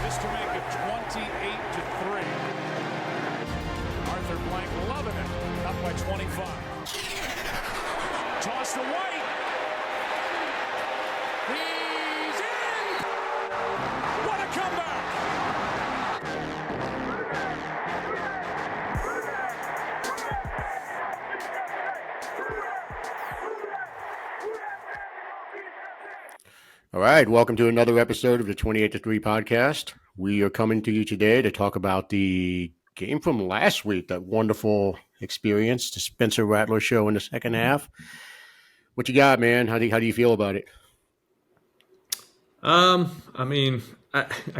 This to make it 28-3. Arthur Blank loving it. Up by 25. Toss to White. He's in. What a comeback. All right, welcome to another episode of the 28-3 podcast. We are coming to you today to talk about the game from last week, that wonderful experience, the Spencer Rattler show in the second half. What you got, man? How do you feel about it? I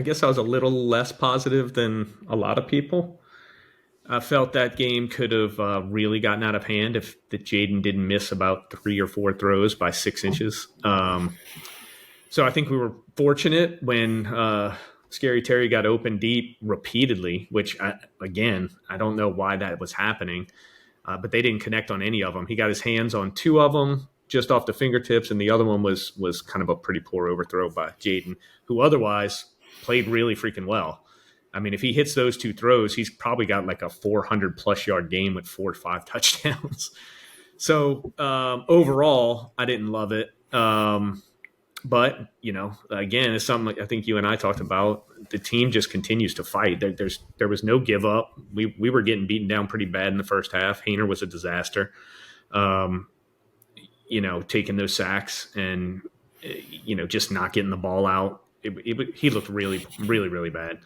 guess I was a little less positive than a lot of people. I felt that game could have really gotten out of hand if the Jaden didn't miss about 3 or 4 throws by 6 inches. So I think we were fortunate when Scary Terry got open deep repeatedly, which, I don't know why that was happening, but they didn't connect on any of them. He got his hands on 2 of them just off the fingertips, and the other one was kind of a pretty poor overthrow by Jaden, who otherwise played really freaking well. I mean, if he hits those 2 throws, he's probably got like a 400-plus yard game with 4 or 5 touchdowns. So overall, I didn't love it. But, again, it's something like I think you and I talked about. The team just continues to fight. There was no give up. We were getting beaten down pretty bad in the first half. Haener was a disaster, taking those sacks and, just not getting the ball out. He looked really, really, really bad.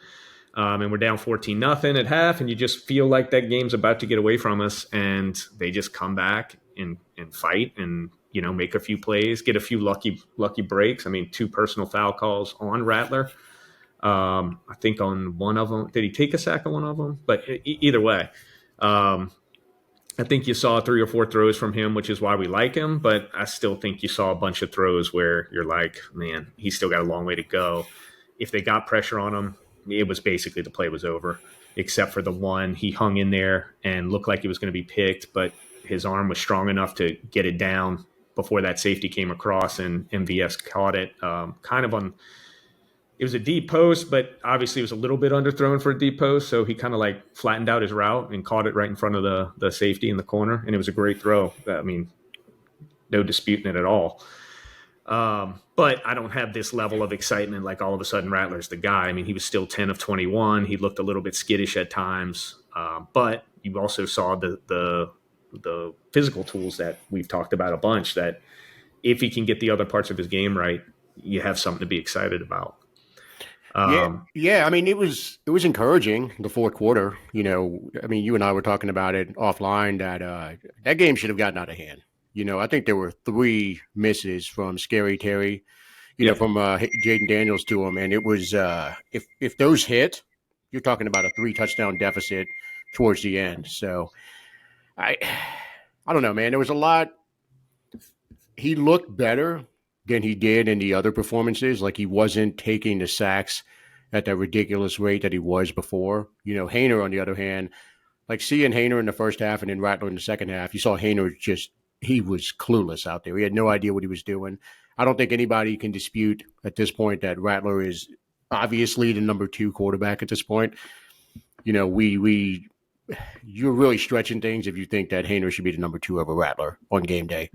And we're down 14-0 at half, and you just feel like that game's about to get away from us, and they just come back and fight and make a few plays, get a few lucky breaks. I mean, 2 personal foul calls on Rattler. I think on one of them, did he take a sack on one of them? But either way, I think you saw 3 or 4 throws from him, which is why we like him. But I still think you saw a bunch of throws where you're like, man, he's still got a long way to go. If they got pressure on him, it was basically the play was over, except for the one he hung in there and looked like he was going to be picked, but his arm was strong enough to get it down before that safety came across, and MVS caught it it was a deep post, but obviously it was a little bit underthrown for a deep post. So he kind of like flattened out his route and caught it right in front of the safety in the corner. And it was a great throw. I mean, no disputing it at all. But I don't have this level of excitement like all of a sudden Rattler's the guy. I mean, he was still 10 of 21. He looked a little bit skittish at times. But you also saw the physical tools that we've talked about a bunch, that if he can get the other parts of his game right, you have something to be excited about. Yeah. I mean, it was encouraging, the fourth quarter. You and I were talking about it offline that game should have gotten out of hand. I think there were 3 misses from Scary Terry, from Jaden Daniels to him. And it was, if those hit, you're talking about a 3 touchdown deficit towards the end. So I don't know, man. There was a lot. He looked better than he did in the other performances. Like, he wasn't taking the sacks at that ridiculous rate that he was before. Haener, on the other hand, like seeing Haener in the first half and then Rattler in the second half, you saw Haener he was clueless out there. He had no idea what he was doing. I don't think anybody can dispute at this point that Rattler is obviously the number 2 quarterback at this point. You're really stretching things if you think that Haener should be the number 2 over Rattler on game day.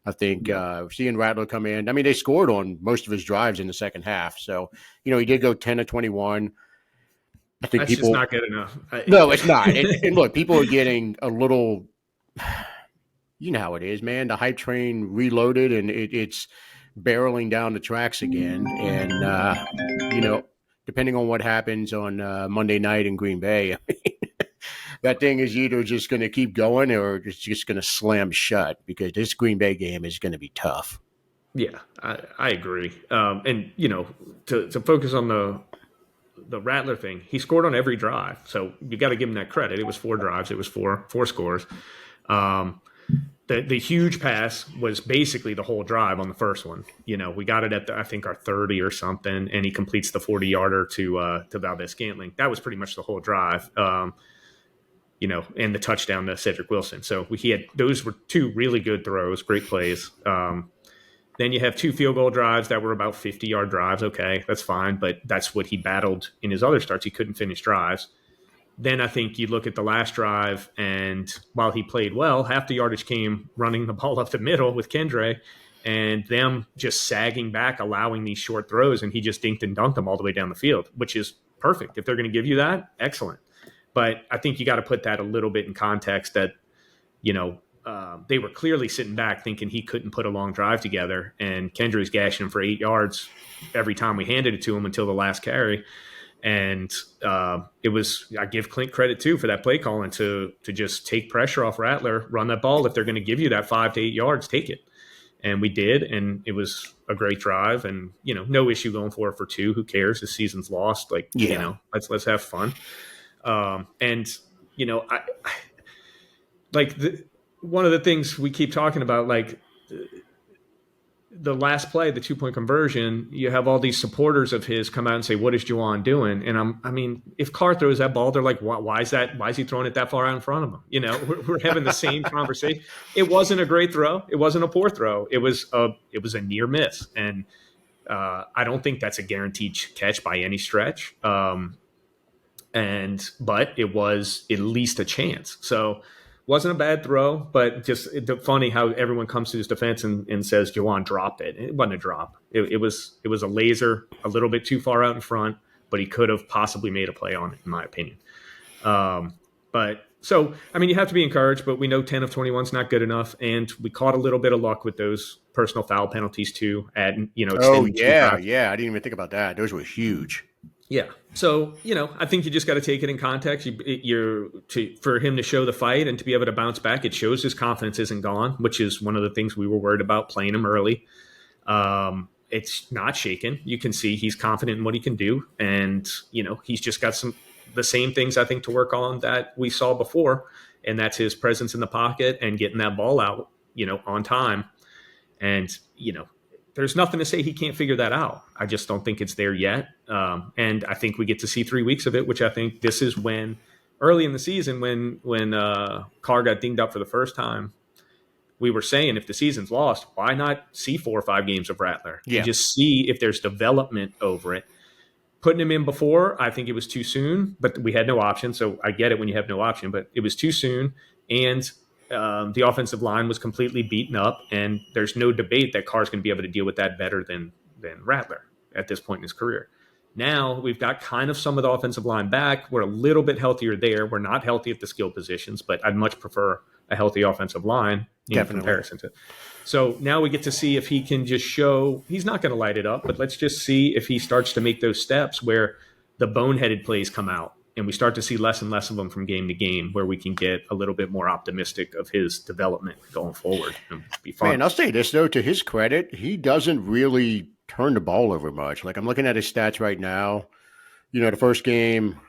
I think seeing Rattler come in, I mean, they scored on most of his drives in the second half. So, he did go 10 of 21. I think that's just not good enough. No, it's not. And look, people are getting a little, you know how it is, man. The hype train reloaded, and it's barreling down the tracks again. And, depending on what happens on Monday night in Green Bay, that thing is either just going to keep going or it's just going to slam shut, because this Green Bay game is going to be tough. Yeah, I agree. And, to focus on the Rattler thing, he scored on every drive. So you got to give him that credit. It was 4 drives. It was four scores. The huge pass was basically the whole drive on the first one. We got it at I think our 30 or something, and he completes the 40-yarder to Valdez-Scantling. That was pretty much the whole drive. And the touchdown to Cedric Wilson. So those were 2 really good throws, great plays. Then you have 2 field goal drives that were about 50-yard drives. Okay, that's fine, but that's what he battled in his other starts. He couldn't finish drives. Then I think you look at the last drive, and while he played well, half the yardage came running the ball up the middle with Kendre and them just sagging back, allowing these short throws, and he just dinked and dunked them all the way down the field, which is perfect. If they're going to give you that, excellent. But I think you got to put that a little bit in context that, they were clearly sitting back thinking he couldn't put a long drive together, and Kendrick's gashing him for 8 yards every time we handed it to him until the last carry. And it was, I give Clint credit too for that play calling to just take pressure off Rattler, run that ball. If they're going to give you that 5 to 8 yards, take it. And we did, and it was a great drive, and no issue going for it for 2. Who cares? The season's lost. Let's have fun. One of the things we keep talking about, like the last play, the 2-point conversion, you have all these supporters of his come out and say, "What is Juwan doing?" And if Carr throws that ball, they're like, "Why is that? Why is he throwing it that far out in front of him?" We're having the same conversation. It wasn't a great throw. It wasn't a poor throw. It was a near miss, and I don't think that's a guaranteed catch by any stretch. But it was at least a chance. So. Wasn't a bad throw, but just funny how everyone comes to his defense and says Juwan dropped it. It wasn't a drop. It was a laser, a little bit too far out in front, but he could have possibly made a play on it, in my opinion. You have to be encouraged, but we know 10 of 21 is not good enough, and we caught a little bit of luck with those personal foul penalties too. I didn't even think about that. Those were huge. Yeah. So, I think you just got to take it in context. For him to show the fight and to be able to bounce back, it shows his confidence isn't gone, which is one of the things we were worried about playing him early. It's not shaken. You can see he's confident in what he can do. And, he's just got the same things I think to work on that we saw before. And that's his presence in the pocket and getting that ball out, on time. And, there's nothing to say he can't figure that out. I just don't think it's there yet. And I think we get to see 3 weeks of it, which I think this is when early in the season when Carr got dinged up for the first time, we were saying if the season's lost, why not see 4 or 5 games of Rattler? Yeah. Just see if there's development over it. Putting him in before, I think it was too soon, but we had no option. So I get it when you have no option, but it was too soon. And the offensive line was completely beaten up, and there's no debate that Carr's going to be able to deal with that better than Rattler at this point in his career. Now we've got kind of some of the offensive line back. We're a little bit healthier there. We're not healthy at the skill positions, but I'd much prefer a healthy offensive line in comparison to. So now we get to see if he can just show he's not going to light it up, but let's just see if he starts to make those steps where the boneheaded plays come out. And we start to see less and less of them from game to game, where we can get a little bit more optimistic of his development going forward. And be fun. Man, I'll say this, though, to his credit, he doesn't really turn the ball over much. Like, I'm looking at his stats right now. The first game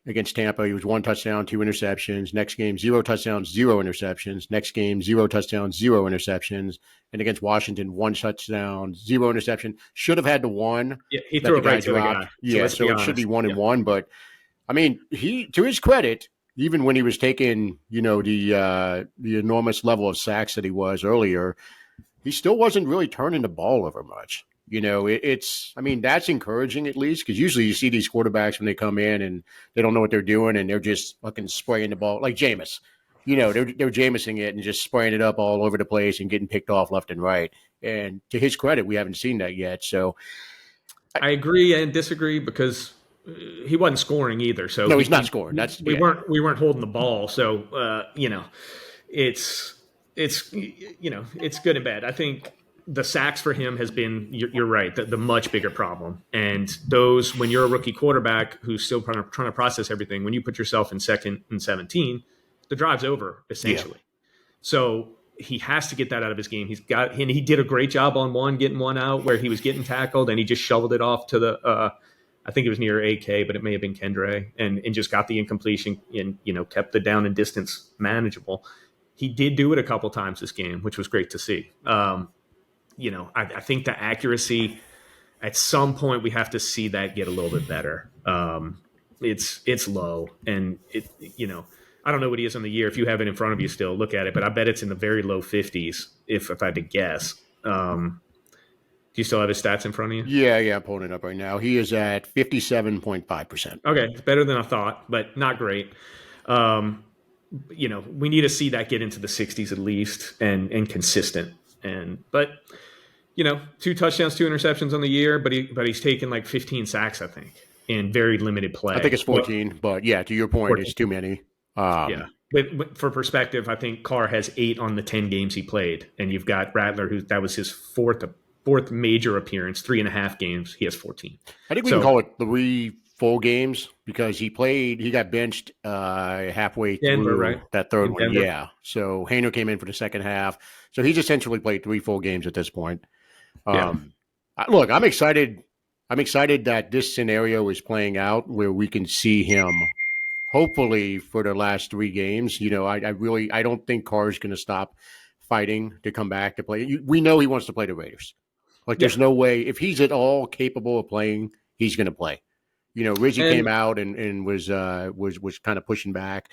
against Tampa, he was 1 touchdown, 2 interceptions. Next game, 0 touchdowns, 0 interceptions. Next game, 0 touchdowns, 0 interceptions. And against Washington, 1 touchdown, 0 interception. Should have had the 1. Yeah, he threw it right to the guy. Yeah, so it should be 1 and 1, but he, to his credit, even when he was taking, the enormous level of sacks that he was earlier, he still wasn't really turning the ball over much. That's encouraging at least, because usually you see these quarterbacks when they come in and they don't know what they're doing and they're just fucking spraying the ball like Jameis. They're Jameising it and just spraying it up all over the place and getting picked off left and right. And to his credit, we haven't seen that yet. So I agree and disagree because he wasn't scoring either. So no, he's not scoring. We weren't holding the ball. So it's good and bad. I think the sacks for him has been, you're right, the much bigger problem. And those, when you're a rookie quarterback who's still trying to process everything, when you put yourself in 2nd and 17, the drive's over essentially. Yeah. So he has to get that out of his game. He did a great job on one, getting one out where he was getting tackled and he just shoveled it off to the, I think it was near AK, but it may have been Kendre, and just got the incompletion and, kept the down and distance manageable. He did do it a couple times this game, which was great to see. I think the accuracy at some point we have to see that get a little bit better. It's low, and I don't know what he is on the year. If you have it in front of you still, look at it, but I bet it's in the very low 50s if I had to guess. Do you still have his stats in front of you? Yeah, I'm pulling it up right now. He is at 57.5%. Okay, it's better than I thought, but not great. We need to see that get into the 60s at least and consistent. But 2 touchdowns, 2 interceptions on the year, but he's taken like 15 sacks, I think, in very limited play. I think it's 14, but yeah, to your point, 14. it's too many. Yeah. But for perspective, I think Carr has 8 on the 10 games he played, and you've got Rattler, that was his fourth major appearance, 3.5 games. He has 14. I think we can call it 3 full games because he got benched halfway Denver, through right? that third In one. Denver. Yeah. So Haener came in for the second half. So he's essentially played 3 full games at this point. Look, I'm excited. I'm excited that this scenario is playing out where we can see him hopefully for the last 3 games. I don't think Carr's going to stop fighting to come back to play. We know he wants to play the Raiders. Like, there's no way if he's at all capable of playing, he's going to play. Rizzi came out and was kind of pushing back,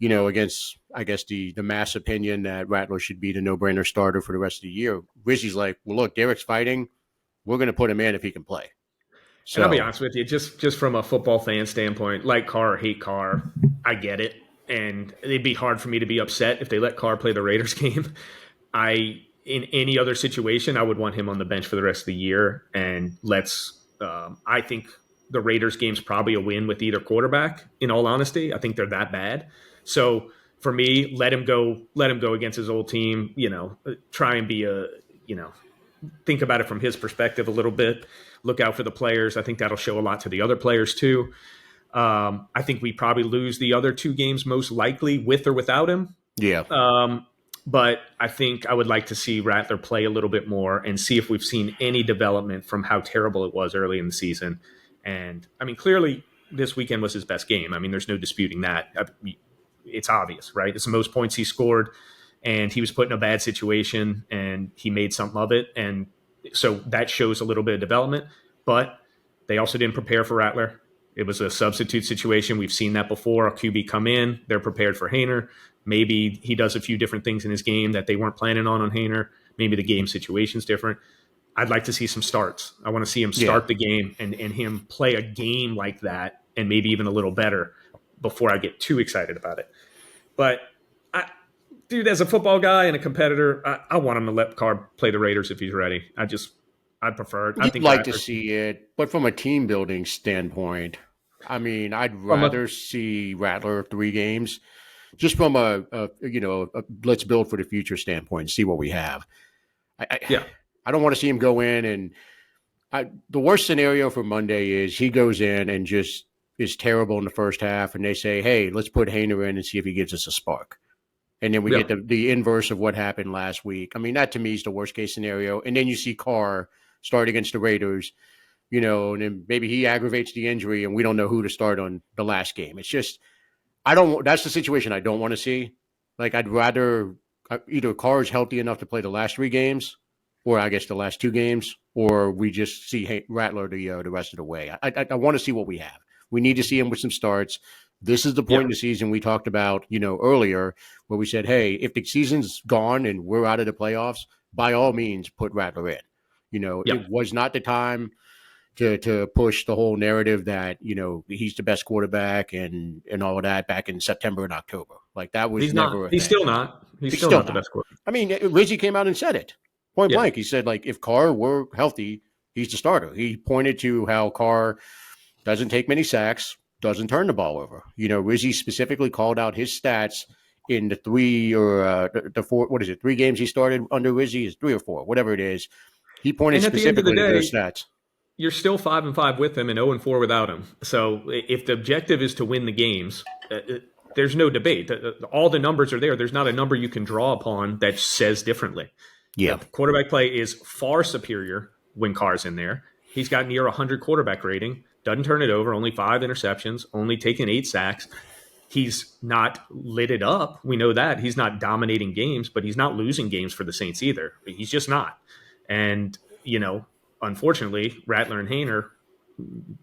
against, I guess, the mass opinion that Rattler should be the no-brainer starter for the rest of the year. Rizzi's like, well, look, Derek's fighting. We're going to put him in if he can play. So, and I'll be honest with you, just from a football fan standpoint, like Carr or hate Carr, I get it. And it'd be hard for me to be upset if they let Carr play the Raiders game. In any other situation, I would want him on the bench for the rest of the year. And I think the Raiders game's probably a win with either quarterback, in all honesty. I think they're that bad. So for me, let him go against his old team, try and be think about it from his perspective a little bit. Look out for the players. I think that'll show a lot to the other players too. I think we probably lose the other 2 games most likely with or without him. Yeah. But I think I would like to see Rattler play a little bit more and see if we've seen any development from how terrible it was early in the season. And I mean, clearly this weekend was his best game. I mean, there's no disputing that. It's obvious, right? It's the most points he scored, and he was put in a bad situation and he made something of it. And so that shows a little bit of development, but they also didn't prepare for Rattler. It was a substitute situation. We've seen that before. A QB come in, they're prepared for Haener. Maybe he does a few different things in his game that they weren't planning on Haener. Maybe the game situation's different. I'd like to see some starts. I want to see him start the game and him play a game like that and maybe even a little better before I get too excited about it. But, dude, as a football guy and a competitor, I want him to let Carr play the Raiders if he's ready. I'd prefer it. I'd like to see it, but from a team building standpoint, I mean, I'd rather see Rattler 3 games, just from a let's build for the future standpoint and see what we have. I don't want to see him go in and the worst scenario for Monday is he goes in and just is terrible in the first half, and they say, hey, let's put Haener in and see if he gives us a spark. And then we get the inverse of what happened last week. I mean, that to me is the worst case scenario. And then you see Carr start against the Raiders, and then maybe he aggravates the injury and we don't know who to start on the last game. It's just, that's the situation I don't want to see. Like, I'd rather either Carr is healthy enough to play the last 3 games, or I guess the last 2 games, or we just see Rattler the rest of the way. I want to see what we have. We need to see him with some starts. This is the point in the season we talked about, earlier, where we said, hey, if the season's gone and we're out of the playoffs, by all means, put Rattler in. It was not the time to push the whole narrative that, he's the best quarterback and all of that back in September and October. Like, that was never. He's still not. He's still not the best quarterback. I mean, Rizzi came out and said it point blank. He said, like, if Carr were healthy, he's the starter. He pointed to how Carr doesn't take many sacks, doesn't turn the ball over. Rizzi specifically called out his stats in the 3 or the 4. What is it? 3 games he started under Rizzi is 3 or 4, whatever it is. He pointed specifically to those stats. You're still 5-5 with him and 0-4 without him. So if the objective is to win the games, there's no debate. All the numbers are there. There's not a number you can draw upon that says differently. Yeah, quarterback play is far superior when Carr's in there. He's got near 100 quarterback rating. Doesn't turn it over. Only 5 interceptions. Only taken 8 sacks. He's not lit it up. We know that. He's not dominating games, but he's not losing games for the Saints either. He's just not. And, unfortunately, Rattler and Haener,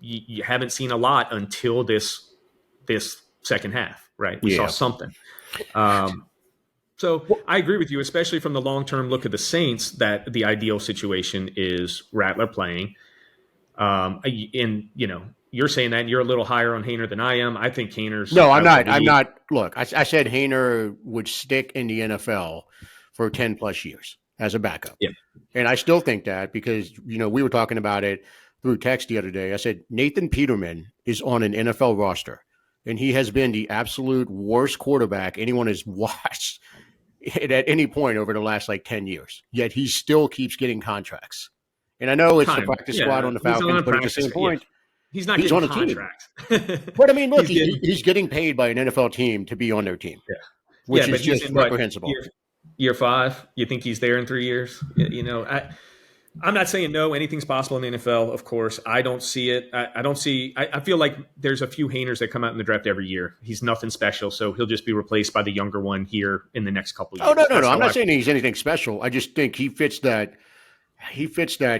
you haven't seen a lot until this second half, right? We saw something. So So I agree with you, especially from the long-term look of the Saints, that the ideal situation is Rattler playing. And you're saying that you're a little higher on Haener than I am. I think Haener's No, I'm out the not. I'm league. not. Look, I said Haener would stick in the NFL for 10 plus years as a backup. Yeah. And I still think that because, we were talking about it through text the other day. I said, Nathan Peterman is on an NFL roster, and he has been the absolute worst quarterback anyone has watched at any point over the last 10 years. Yet he still keeps getting contracts. And I know it's the practice squad on the Falcons, but at the same point, he's not getting on a contracts. But I mean, look, he's getting paid by an NFL team to be on their team, which is just reprehensible. Year 5, you think he's there in 3 years? I'm not saying no, anything's possible in the NFL, of course. I don't see it. I feel like there's a few Haeners that come out in the draft every year. He's nothing special, so he'll just be replaced by the younger one here in the next couple of years. Oh, no. I'm not saying he's anything special. I just think he fits that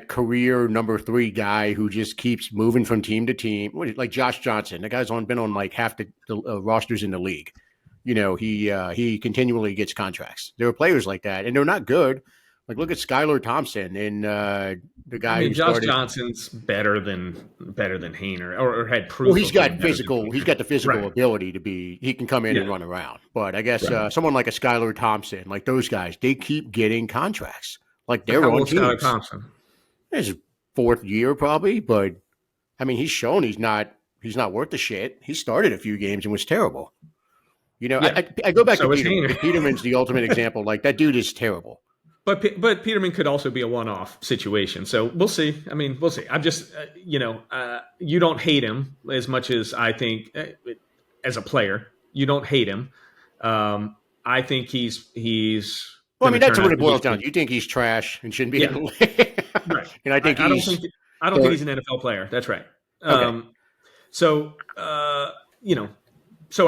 career number 3 guy who just keeps moving from team to team, like Josh Johnson. The guy's been on half the rosters in the league. He continually gets contracts. There are players like that, and they're not good. Like, look at Skylar Thompson and the guy. Josh Johnson's better than Haener, or had proof. Well, he's got physical. He's got the physical ability to be. He can come in and run around. But I guess someone like a Skylar Thompson, like those guys, they keep getting contracts. Like they're on teams. Skylar Thompson. His 4th year probably, but I mean, he's shown he's not worth the shit. He started a few games and was terrible. I go back to Peterman. Peterman's the ultimate example. Like that dude is terrible. But Peterman could also be a one-off situation. So we'll see. I mean, we'll see. I'm just, you don't hate him as much as I think as a player. You don't hate him. I think he's. Well, I mean, that's what it boils down to. You think he's trash and shouldn't be in the league. Right. And I think I don't think he's an NFL player. That's right. Okay. So I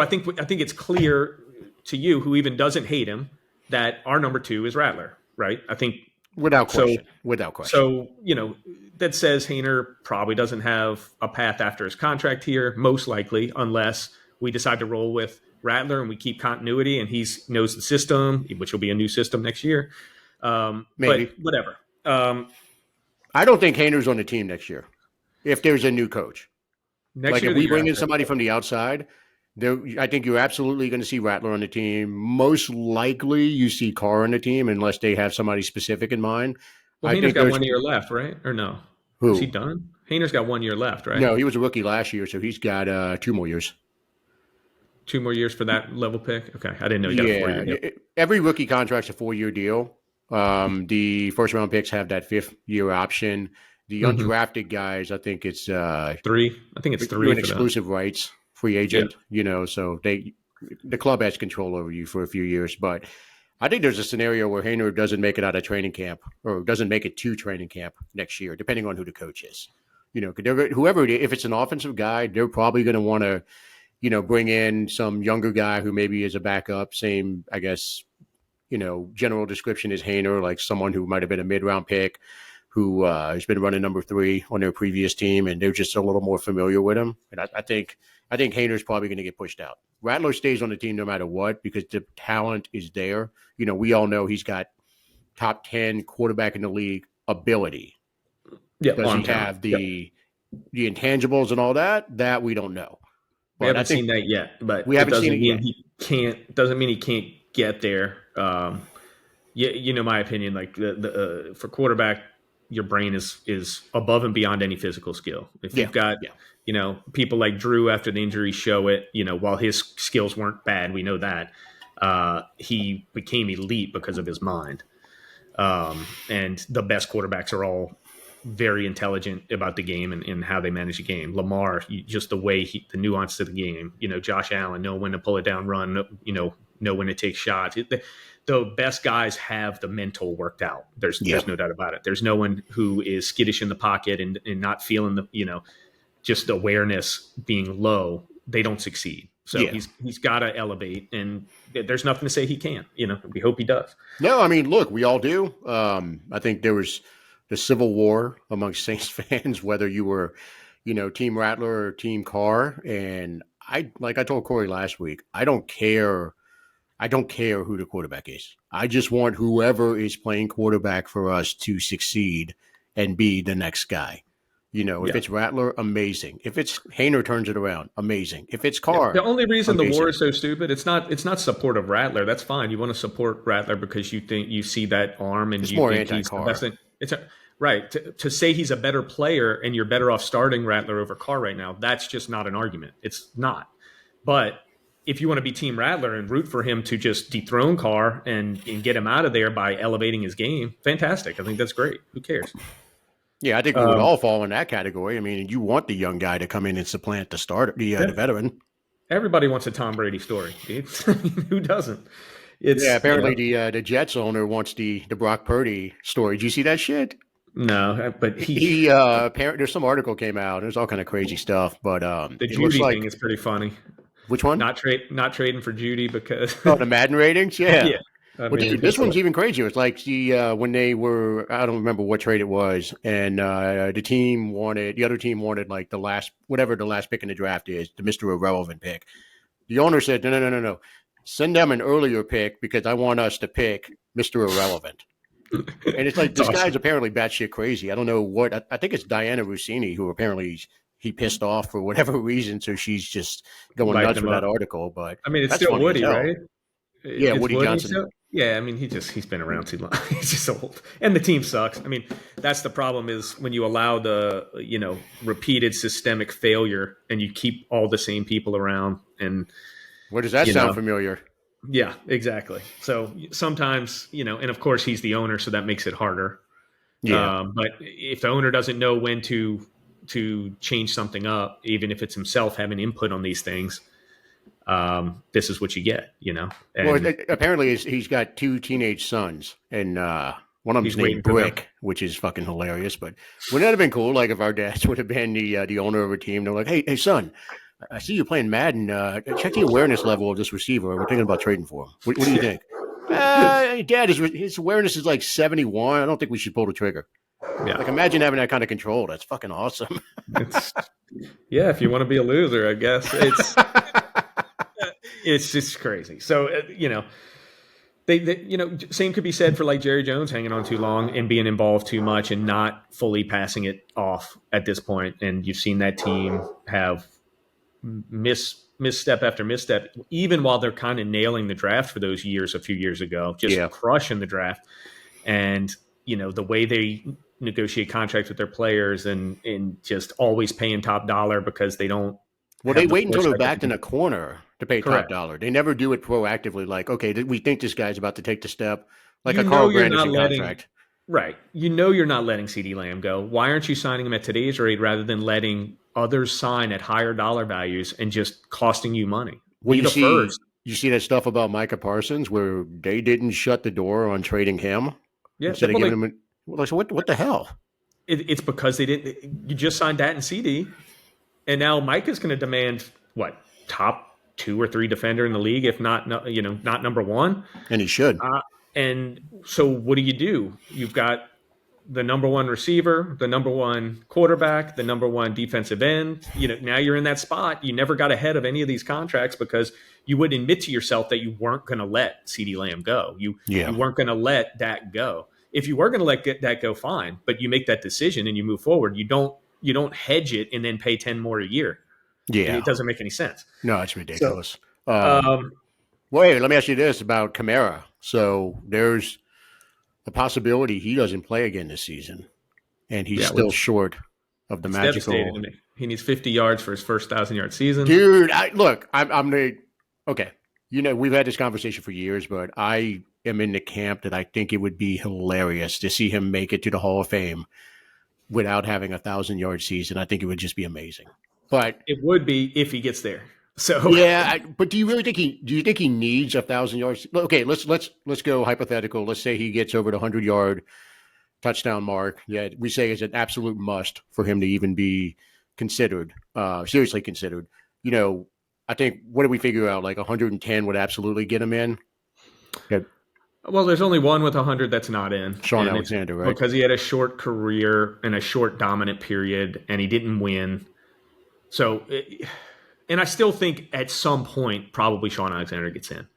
think it's clear to you, who even doesn't hate him, that our number 2 is Rattler. Right. I think without question. So, that says Haener probably doesn't have a path after his contract here, most likely, unless we decide to roll with Rattler and we keep continuity and he knows the system, which will be a new system next year. Maybe. But whatever. I don't think Haener's on the team next year if there's a new coach. Next year, if we bring in somebody from the outside, I think you're absolutely going to see Rattler on the team. Most likely you see Carr on the team unless they have somebody specific in mind. Well, Haener's got 1 year left, right? Or no? Who? Is he done? Haener's got 1 year left, right? No, he was a rookie last year, so he's got 2 more years. 2 more years for that level pick? Okay. I didn't know you got a 4-year deal. Every rookie contract's a 4-year deal. The first-round picks have that 5th-year option. The undrafted guys, I think it's 3. I think it's 3 for exclusive rights. Free agent, so the club has control over you for a few years. But I think there's a scenario where Haener doesn't make it out of training camp or doesn't make it to training camp next year, depending on who the coach is. Whoever it is, if it's an offensive guy, they're probably going to want to, bring in some younger guy who maybe is a backup. Same, I guess, general description is Haener, like someone who might have been a mid-round pick who has been running number 3 on their previous team, and they're just a little more familiar with him. And I think Haener's probably going to get pushed out. Rattler stays on the team no matter what because the talent is there. We all know he's got top 10 quarterback in the league ability. Yeah, does he have the intangibles and all that? That we don't know. We haven't seen that yet, but we haven't seen it yet. He can't. Doesn't mean he can't get there. My opinion. Like for quarterback, your brain is above and beyond any physical skill. If you've got, people like Drew after the injury show it, while his skills weren't bad, we know that, he became elite because of his mind. And the best quarterbacks are all very intelligent about the game and how they manage the game. Lamar, just the way the nuance to the game, Josh Allen, know when to pull it down, run, know when to take shots. The best guys have the mental worked out. There's no doubt about it. There's no one who is skittish in the pocket and not feeling just awareness being low. They don't succeed. So he's got to elevate, and there's nothing to say he can't. We hope he does. No, I mean, look, we all do. I think there was the civil war amongst Saints fans, whether you were, Team Rattler or Team Carr. And I told Corey last week, I don't care I don't care who the quarterback is. I just want whoever is playing quarterback for us to succeed and be the next guy. You know, if it's Rattler, amazing. If it's Haener turns it around, amazing. If it's Carr, the only reason amazing. the war is so stupid, it's not support of Rattler. That's fine. You want to support Rattler because you think you see that arm and It's you more think he's the anti-Carr. best thing. Right. To say he's a better player and you're better off starting Rattler over Carr right now, that's just not an argument. It's not. But if you want to be Team Rattler and root for him to just dethrone Carr and get him out of there by elevating his game, fantastic. I think that's great. Who cares? Yeah, I think we would all fall in that category. I mean, you want the young guy to come in and supplant the the veteran. Everybody wants a Tom Brady story, dude. Who doesn't? Apparently the Jets owner wants the Brock Purdy story. Did you see that shit? No, but he apparently there's some article came out. There's all kind of crazy stuff, but the Judy thing is pretty funny. Which one? Not trading for Judy because the Madden ratings. Yeah. Dude, this one's even crazier. It's like when they were, I don't remember what trade it was, and the other team wanted like the last pick in the draft is, the Mr. Irrelevant pick. The owner said, no. Send them an earlier pick because I want us to pick Mr. Irrelevant. And it's like, this guy's apparently batshit crazy. I don't know what, I think it's Diana Rossini who apparently he pissed off for whatever reason. So she's just going nuts with that article. But I mean, it's still Woody, right? Yeah, Woody Johnson. Still? Yeah, I mean, he's been around too long. He's just old, and the team sucks. I mean, that's the problem is when you allow the repeated systemic failure, and you keep all the same people around. And what does that sound familiar? Yeah, exactly. So sometimes and of course he's the owner, so that makes it harder. Yeah. But if the owner doesn't know when to change something up, even if it's himself having input on these things. This is what you get, And, well, apparently he's got 2 teenage sons, and one of them's named Brick, which is fucking hilarious. But wouldn't that have been cool? Like if our dads would have been the owner of a team, they're like, "Hey, son, I see you playing Madden. Check the awareness level of this receiver. We're thinking about trading for him. What do you think?" Dad, his awareness is like 71. I don't think we should pull the trigger. Yeah. Like imagine having that kind of control. That's fucking awesome. If you want to be a loser, I guess it's just crazy. So, same could be said for like Jerry Jones hanging on too long and being involved too much and not fully passing it off at this point. And you've seen that team have misstep after misstep, even while they're kind of nailing the draft for those years a few years ago, just crushing the draft. And, the way they negotiate contracts with their players and just always paying top dollar because they don't. Well, they wait until they're backed in a corner to pay top dollar. They never do it proactively. Like, okay, we think this guy's about to take the step, like a Carl Granderson contract. Right. You're not letting CeeDee Lamb go. Why aren't you signing him at today's rate rather than letting others sign at higher dollar values and just costing you money? Well, you see that stuff about Micah Parsons where they didn't shut the door on trading him instead of giving him. So what the hell? It's because they didn't. You just signed that in CD. And now Micah's going to demand top 2 or 3 defender in the league, if not number 1. And he should. And so what do? You've got the number 1 receiver, the number 1 quarterback, the number 1 defensive end. Now you're in that spot. You never got ahead of any of these contracts because you would admit to yourself that you weren't going to let CeeDee Lamb go. You weren't going to let Dak go. If you were going to let Dak go, fine. But you make that decision and you move forward. You don't hedge it and then pay 10 more a year. Yeah. It doesn't make any sense. No, it's ridiculous. Well, hey, let me ask you this about Kamara. So there's a possibility he doesn't play again this season, and he's still short of the magical. He needs 50 yards for his first 1,000-yard season. Dude, okay. We've had this conversation for years, but I am in the camp that I think it would be hilarious to see him make it to the Hall of Fame without having a 1,000-yard season. I think it would just be amazing. But it would be if he gets there. So but do you really think he needs 1,000 yards? Okay, let's go hypothetical. Let's say he gets over the 100-yard touchdown mark. Yeah, we say is an absolute must for him to even be considered, seriously considered. I think what did we figure out? Like 110 would absolutely get him in. Yeah. Well, there's only one with 100 that's not in. Shaun Alexander, right? Because he had a short career and a short dominant period, and he didn't win. So, and I still think at some point probably Shaun Alexander gets in.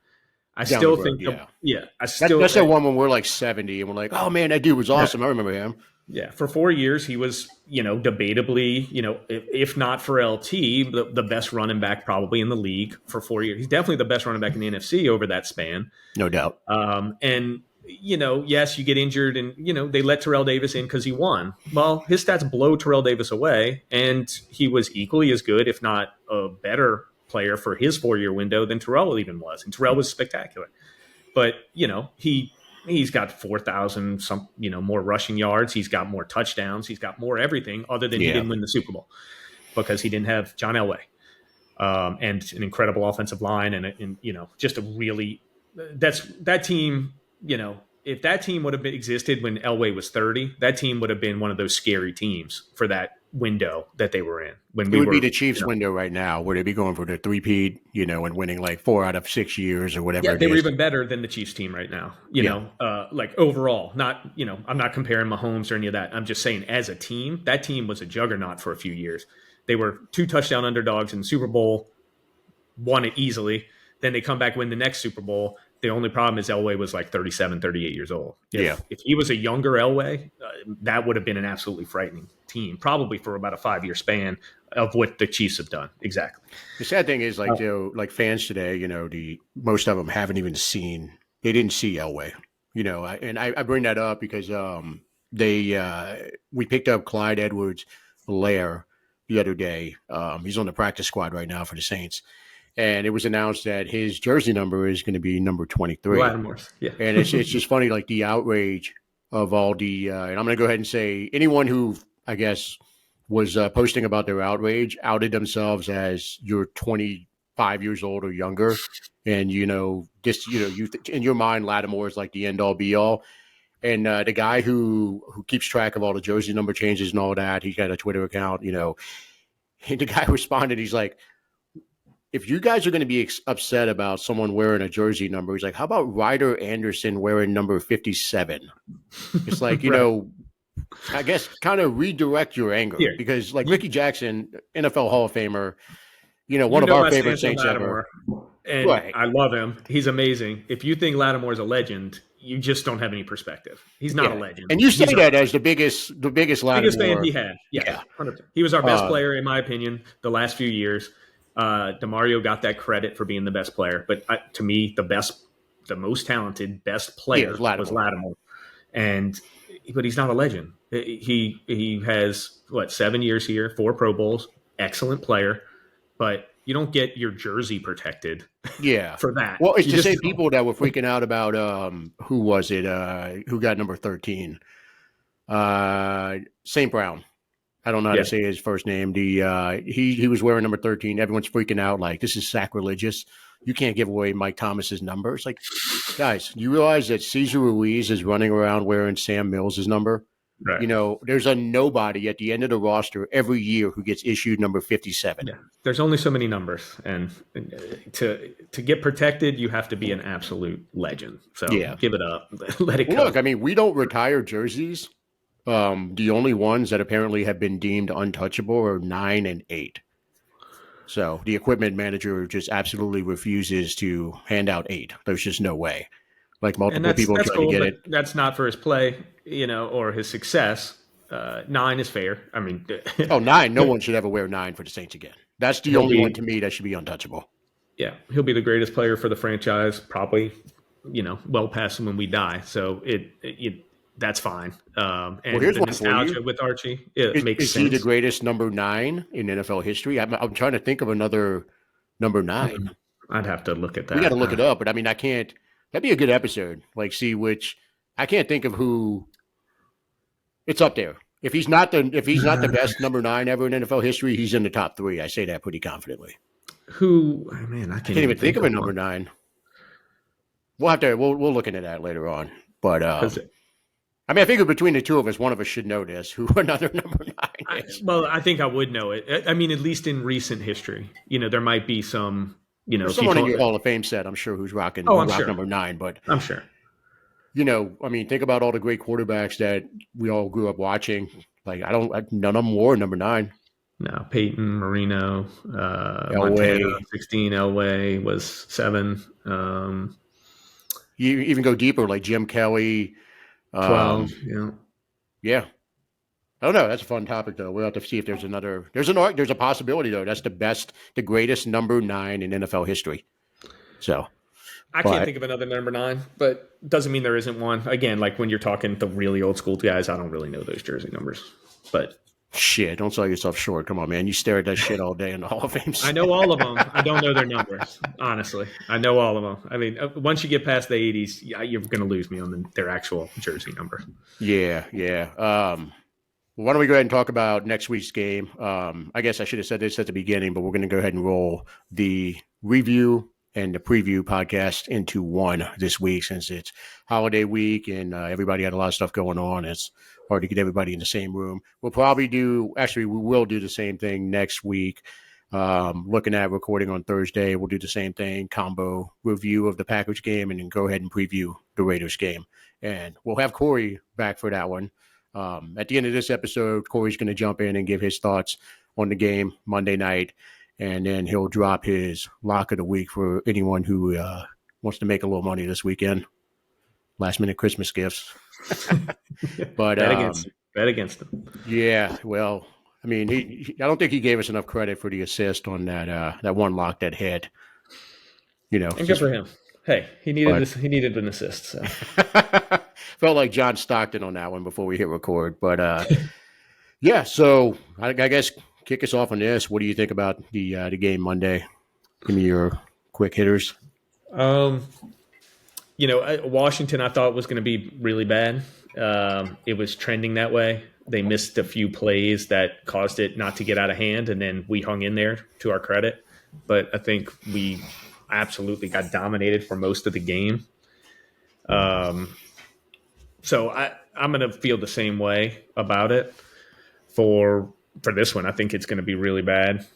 I Down still the think, road, yeah. I still, That's that one when we're like 70 and we're like, oh man, that dude was awesome. I remember him. yeah, for 4 years, he was, debatably, if not for LT, the best running back probably in the league for 4 years. He's definitely the best running back in the NFC over that span. No doubt. And, yes, you get injured and, they let Terrell Davis in because he won. Well, his stats blow Terrell Davis away, and he was equally as good, if not a better player for his 4-year window than Terrell even was. And Terrell was spectacular. But, he's got 4,000 more rushing yards. He's got more touchdowns. He's got more everything other than he didn't win the Super Bowl because he didn't have John Elway and an incredible offensive line and just a really that team. If that team would have existed when Elway was 30, that team would have been one of those scary teams for that window that they were in. When it would be the Chiefs' window right now, where they'd be going for the three-peat, and winning like 4 out of 6 years or whatever. Yeah, they were even better than the Chiefs team right now. Like overall, not I'm not comparing Mahomes or any of that. I'm just saying, as a team, that team was a juggernaut for a few years. They were 2 touchdown underdogs in the Super Bowl, won it easily. Then they come back, win the next Super Bowl. The only problem is Elway was like 37, 38 years old. If he was a younger Elway, that would have been an absolutely frightening team, probably for about a 5-year span of what the Chiefs have done. Exactly. The sad thing is, like fans today, most of them haven't even seen. They didn't see Elway. I bring that up because we picked up Clyde Edwards-Helaire the other day. He's on the practice squad right now for the Saints. And it was announced that his jersey number is going to be number 23. Lattimore's, yeah. And it's just funny, like the outrage of all the and I'm going to go ahead and say anyone who, I guess, was posting about their outrage outed themselves as you're 25 years old or younger. And, you in your mind, Lattimore is like the end all be all. And the guy who keeps track of all the jersey number changes and all that, he's got a Twitter account, and the guy responded, he's like, if you guys are going to be upset about someone wearing a jersey number, he's like, how about Ryder Anderson wearing number 57? It's like, I guess kind of redirect your anger because like Ricky Jackson, NFL Hall of Famer, one of our favorite Saints ever. And right. I love him. He's amazing. If you think Lattimore is a legend, you just don't have any perspective. He's not a legend. And you say that as the biggest Lattimore. Biggest fan he had. Yeah. 100%. He was our best player, in my opinion, the last few years. DeMario got that credit for being the best player, but to me, the most talented, best player was Lattimore. But he's not a legend. He has 7 years here, 4 Pro Bowls, excellent player, but you don't get your jersey protected. For that. Well, it's the same people that were freaking out about who was it? Who got number 13? St. Brown. I don't know how to say his first name. He was wearing number 13. Everyone's freaking out like this is sacrilegious. You can't give away Mike Thomas's number. It's like, guys, you realize that Cesar Ruiz is running around wearing Sam Mills' number? Right. There's a nobody at the end of the roster every year who gets issued number 57. Yeah. There's only so many numbers, and to get protected, you have to be an absolute legend. So give it up, let it go. Look, I mean, we don't retire jerseys. The only ones that apparently have been deemed untouchable are 9 and 8. So the equipment manager just absolutely refuses to hand out 8. There's just no way. Like multiple people trying to get it. That's not for his play, or his success. 9 is fair. I mean, 9. No one should ever wear 9 for the Saints again. That's the only one to me that should be untouchable. Yeah, he'll be the greatest player for the franchise, probably. Well past him when we die. So that's fine. And here's the one nostalgia for you. with Archie, it makes is sense. Is he the greatest number 9 in NFL history? I'm trying to think of another number 9. I'd have to look at that. We got to look it up, but I mean, I can't. That'd be a good episode. Like, see which. I can't think of who. It's up there. If he's not the best number 9 ever in NFL history, he's in the top 3. I say that pretty confidently. Who? Man, I can't even think of a number 9. We'll have to. We'll look into that later on, but. I mean, I figure between the two of us, one of us should know this, who another number 9 is. I think I would know it. I mean, at least in recent history. There might be some, someone in your Hall of Fame set, I'm sure, who's rocking number 9. But I'm sure. I mean, think about all the great quarterbacks that we all grew up watching. Like, none of them wore number 9. No, Peyton, Marino, Elway. Montana, 16, Elway was 7. You even go deeper, like Jim Kelly. 12. Yeah. Yeah. I don't know. That's a fun topic, though. We'll have to see if there's another. There's a possibility, though. That's the greatest number 9 in NFL history. So I can't think of another number 9, but doesn't mean there isn't one. Again, like when you're talking the really old school guys, I don't really know those jersey numbers. But shit, don't sell yourself short. Come on, man. You stare at that shit all day in the Hall of Fame. I know all of them. I don't know their numbers, honestly. I know all of them. I mean, once you get past the 80s, you're going to lose me on their actual jersey number. Yeah. Why don't we go ahead and talk about next week's game? I guess I should have said this at the beginning, but we're going to go ahead and roll the review and the preview podcast into one this week since it's holiday week and everybody had a lot of stuff going on. It's hard to get everybody in the same room. We will do the same thing next week. Looking at recording on Thursday, we'll do the same thing, combo review of the Packers game, and then go ahead and preview the Raiders game. And we'll have Corey back for that one. At the end of this episode, Corey's going to jump in and give his thoughts on the game Monday night, and then he'll drop his lock of the week for anyone who wants to make a little money this weekend. Last minute Christmas gifts. But bet against him. Yeah, well, I mean, I don't think he gave us enough credit for the assist on that one lock that hit. And good for him. Hey, he needed an assist. So. Felt like John Stockton on that one before we hit record. But yeah, so I guess kick us off on this. What do you think about the game Monday? Give me your quick hitters. Washington I thought was going to be really bad. It was trending that way. They missed a few plays that caused it not to get out of hand, and then we hung in there to our credit. But I think we absolutely got dominated for most of the game. So I'm going to feel the same way about it for this one. I think it's going to be really bad.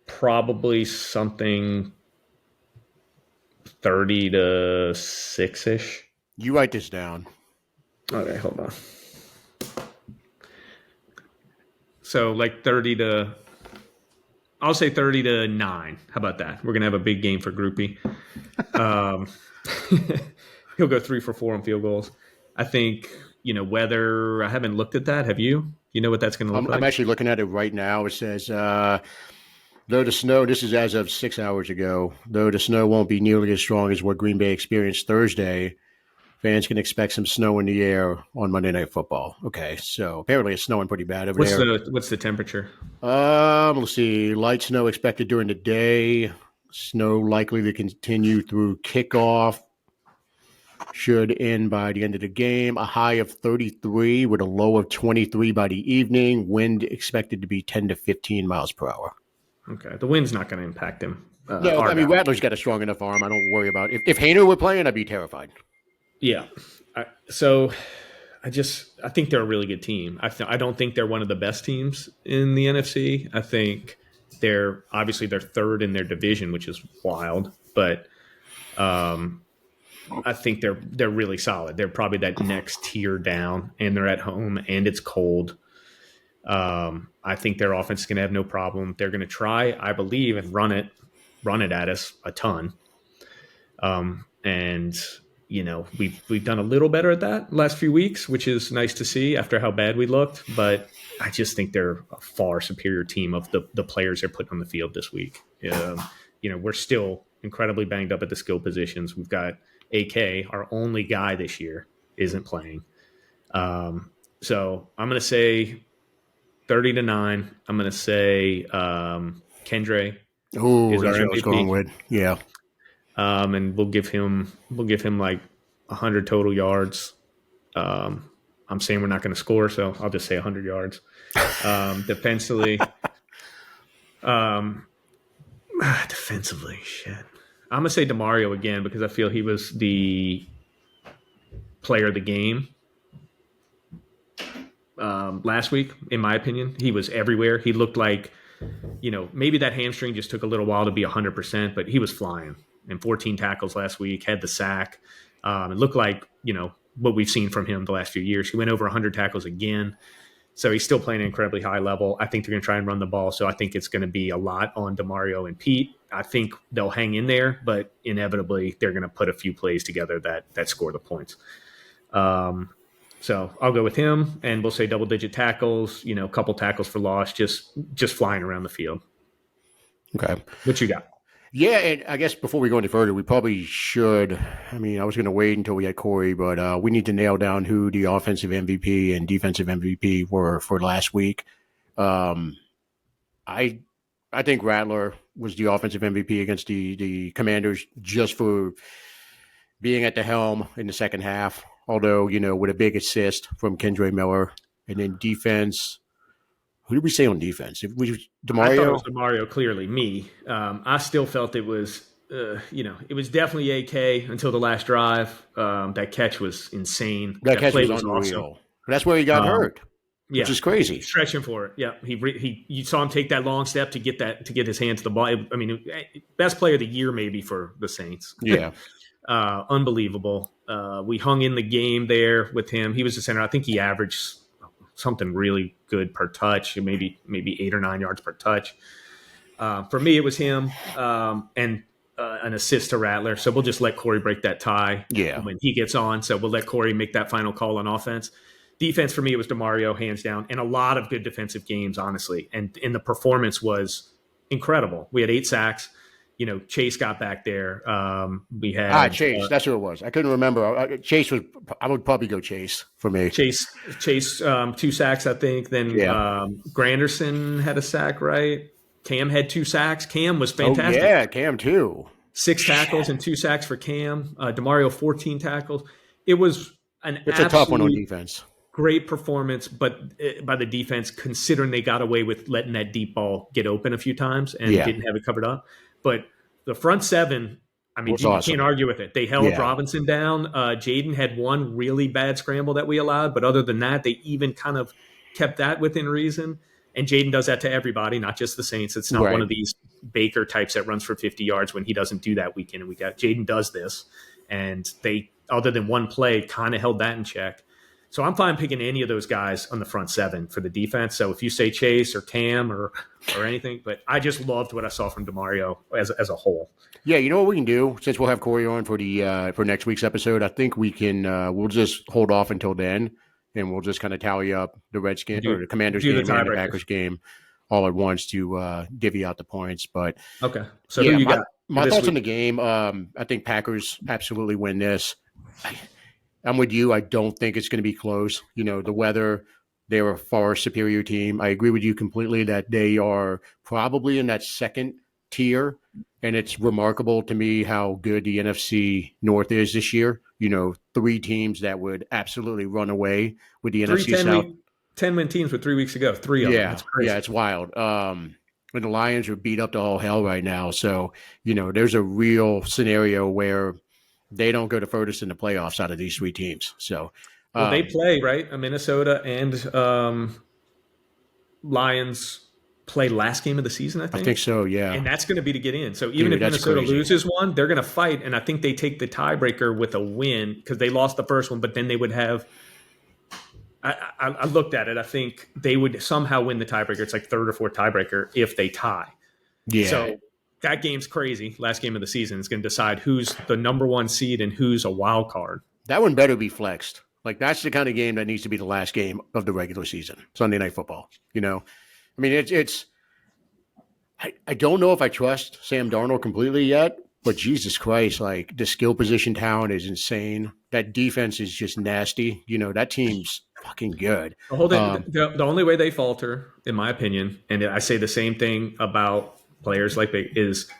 Probably something 30-6-ish. You write this down. Okay, hold on. So like 30 I'll say 30-9. How about that? We're going to have a big game for Groupie. He'll go 3 for 4 on field goals. I think, whether I haven't looked at that. Have you? You know what that's going to look like? I'm actually looking at it right now. It says, though the snow, this is as of 6 hours ago, though the snow won't be nearly as strong as what Green Bay experienced Thursday, fans can expect some snow in the air on Monday Night Football. Okay, so apparently it's snowing pretty bad over there. What's the temperature? Let's see. Light snow expected during the day. Snow likely to continue through kickoff. Should end by the end of the game. A high of 33 with a low of 23 by the evening. Wind expected to be 10 to 15 miles per hour. Okay, the wind's not going to impact him. No, I mean, Rattler's got a strong enough arm. I don't worry about it. If Haener were playing, I'd be terrified. Yeah. I think they're a really good team. I don't think they're one of the best teams in the NFC. I think they're third in their division, which is wild. But I think they're really solid. They're probably that next tier down, and they're at home, and it's cold. I think their offense is going to have no problem. They're going to try, I believe, and run it at us a ton. And we've done a little better at that last few weeks, which is nice to see after how bad we looked. But I just think they're a far superior team of the players they're putting on the field this week. We're still incredibly banged up at the skill positions. We've got AK, our only guy this year, isn't playing. So I'm going to say 30-9. I'm going to say Kendre is our MVP. I was going with. Yeah. And we'll give him like 100 total yards. I'm saying we're not going to score, so I'll just say 100 yards. Defensively, shit. I'm going to say DeMario again because I feel he was the player of the game last week, in my opinion. He was everywhere. He looked like, maybe that hamstring just took a little while to be 100%, but he was flying. And 14 tackles last week, had the sack. It looked like, what we've seen from him the last few years. He went over 100 tackles again. So he's still playing at an incredibly high level. I think they're going to try and run the ball. So I think it's going to be a lot on DeMario and Pete. I think they'll hang in there, but inevitably they're going to put a few plays together that score the points. So I'll go with him, and we'll say double-digit tackles, a couple tackles for loss, just flying around the field. Okay. What you got? Yeah, and I guess before we go any further, we probably should. I mean, I was going to wait until we had Corey, but we need to nail down who the offensive MVP and defensive MVP were for last week. I think Rattler was the offensive MVP against the Commanders just for being at the helm in the second half. Although, with a big assist from Kendre Miller. And then defense, who did we say on defense? It was DeMario? I thought it was DeMario, clearly. Me. I still felt it was, it was definitely AK until the last drive. That catch was insane. That catch play was unreal. awesome. That's where he got hurt, which Yeah, is crazy. stretching for it. Yeah, you saw him take that long step to get his hand to the ball. I mean, best player of the year maybe for the Saints. Yeah. Unbelievable. We hung in the game there with him. He was the center. I think he averaged something really good per touch, maybe 8 or 9 yards per touch. For me, it was him and an assist to Rattler. So we'll just let Corey break that tie when he gets on. So we'll let Corey make that final call on offense. Defense for me, it was DeMario, hands down, and a lot of good defensive games, honestly. And the performance was incredible. We had 8 sacks. Chase got back there. We had Chase. That's who it was. I couldn't remember. Chase was. I would probably go Chase for me. Chase, 2 sacks, I think. Then Granderson had a sack, right? Cam had 2 sacks. Cam was fantastic. Oh, yeah, Cam too. 6 tackles and 2 sacks for Cam. DeMario 14 tackles. It was It's a tough one on defense. Great performance, but by the defense, considering they got away with letting that deep ball get open a few times and didn't have it covered up. But the front 7, I mean, you can't argue with it. They held Robinson down. Jaden had one really bad scramble that we allowed, but other than that, they even kind of kept that within reason. And Jaden does that to everybody, not just the Saints. It's not one of these Baker types that runs for 50 yards when he doesn't do that week in and week out. Jaden does this, and they, other than one play, kind of held that in check. So I'm fine picking any of those guys on the front 7 for the defense. So if you say Chase or Cam or anything, but I just loved what I saw from DeMario as a whole. Yeah, you know what we can do, since we'll have Corey on for the for next week's episode. I think we can we'll just hold off until then, and we'll just kind of tally up the Redskins or the Commanders game and the Packers game all at once to divvy out the points. But okay, so who you got? My thoughts on the game. I think Packers absolutely win this. I'm with you. I don't think it's going to be close. The weather, they're a far superior team. I agree with you completely that they are probably in that second tier, and it's remarkable to me how good the NFC North is this year. 3 teams that would absolutely run away with the NFC South. 10-win teams with 3 weeks ago. 3 of them. That's crazy. Yeah, it's wild. And the Lions are beat up to all hell right now. So, there's a real scenario where they don't go the furthest in the playoffs out of these 3 teams. So, they play, right? Minnesota and Lions play last game of the season, I think. I think so, yeah. And that's going to be to get in. So even if Minnesota loses one, they're going to fight. And I think they take the tiebreaker with a win because they lost the first one, but then they would have – I looked at it. I think they would somehow win the tiebreaker. It's like 3rd or 4th tiebreaker if they tie. Yeah. So that game's crazy. Last game of the season is going to decide who's the number 1 seed and who's a wild card. That one better be flexed. Like, that's the kind of game that needs to be the last game of the regular season, Sunday Night Football. I mean, it's I don't know if I trust Sam Darnold completely yet, but Jesus Christ, like, the skill position talent is insane. That defense is just nasty. That team's fucking good. The only way they falter, in my opinion, and I say the same thing about players like Big, is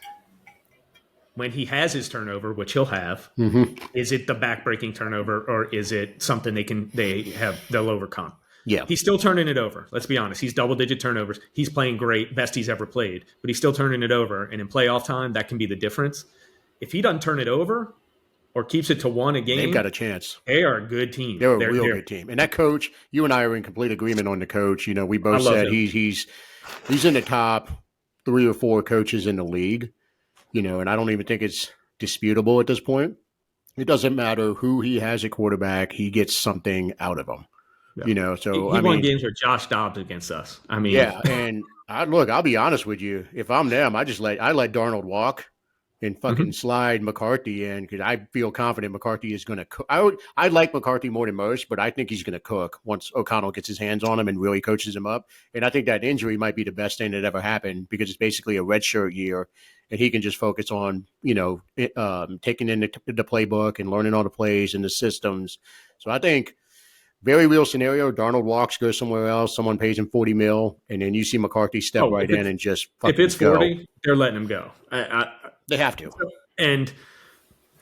when he has his turnover, which he'll have. Is it the back-breaking turnover, or is it something they'll overcome? Yeah. He's still turning it over. Let's be honest. He's double-digit turnovers. He's playing great, best he's ever played, but he's still turning it over. And in playoff time, that can be the difference. If he doesn't turn it over or keeps it to 1 a game, they've got a chance. They are a good team. They're a real good team. And that coach, you and I are in complete agreement on the coach. We both said he's in the top 3 or 4 coaches in the league. And I don't even think it's disputable at this point. It doesn't matter who he has at quarterback. He gets something out of him. So he won games with Josh Dobbs against us. I mean, yeah, and I'll be honest with you. If I'm them, I let Darnold walk and fucking slide McCarthy in because I feel confident McCarthy is going to cook. I like McCarthy more than most, but I think he's going to cook once O'Connell gets his hands on him and really coaches him up. And I think that injury might be the best thing that ever happened because it's basically a redshirt year, and he can just focus on taking in the playbook and learning all the plays and the systems. So I think. Very real scenario. Darnold walks, goes somewhere else. Someone pays him $40 million, and then you see McCarthy step right in and just if it's 40, they're letting him go. They have to. And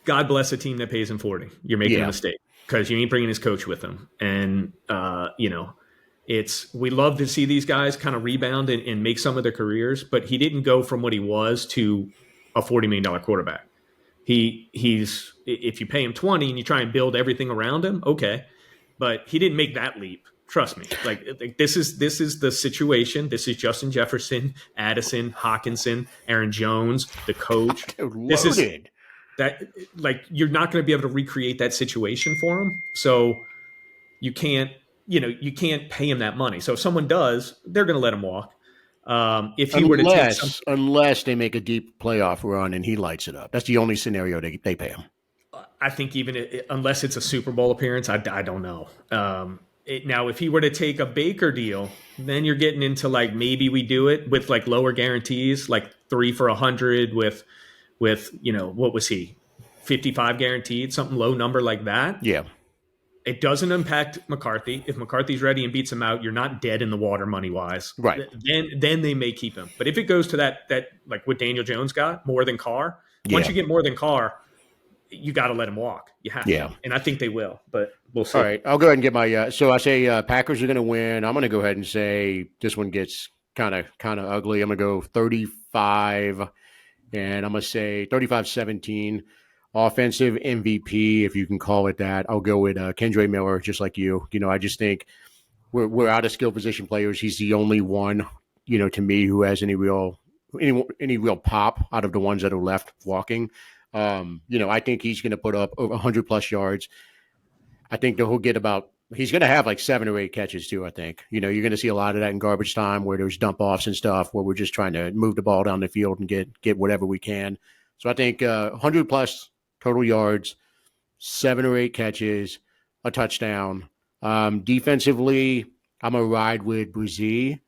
God bless a team that pays him 40. You're making a mistake because you ain't bringing his coach with him. And we love to see these guys kind of rebound and make some of their careers, but he didn't go from what he was to a $40 million quarterback. He's if you pay him 20 and you try and build everything around him, okay. But he didn't make that leap. Trust me. Like this is the situation. This is Justin Jefferson, Addison, Hawkinson, Aaron Jones, the coach. This is that. Like you're not going to be able to recreate that situation for him. So you can't pay him that money. So if someone does, they're going to let him walk. If he were to take unless they make a deep playoff run and he lights it up, that's the only scenario they pay him. I think unless it's a Super Bowl appearance, I don't know. Now, if he were to take a Baker deal, then you're getting into like maybe we do it with like lower guarantees, like 3 for $100 with what was he, 55 guaranteed, something low number like that. Yeah, it doesn't impact McCarthy. If McCarthy's ready and beats him out, you're not dead in the water money wise. Right. Then they may keep him. But if it goes to that like what Daniel Jones got more than Carr, once you get more than Carr. You got to let him walk. You have to. And I think they will, but we'll see. All right. I'll go ahead and get my so I say Packers are going to win. I'm going to go ahead and say this one gets kind of ugly. I'm going to go 35, and I'm going to say 35-17. Offensive MVP, if you can call it that. I'll go with Kendre Miller, just like you. I just think we're out of skill position players. He's the only one, to me, who has any real pop out of the ones that are left walking. I think he's going to put up over 100 plus yards. I think that he's going to have like 7 or 8 catches too. I think, you're going to see a lot of that in garbage time where there's dump offs and stuff where we're just trying to move the ball down the field and get whatever we can. So I think 100 plus total yards, 7 or 8 catches, a touchdown. Defensively, I'm a ride with Brzee.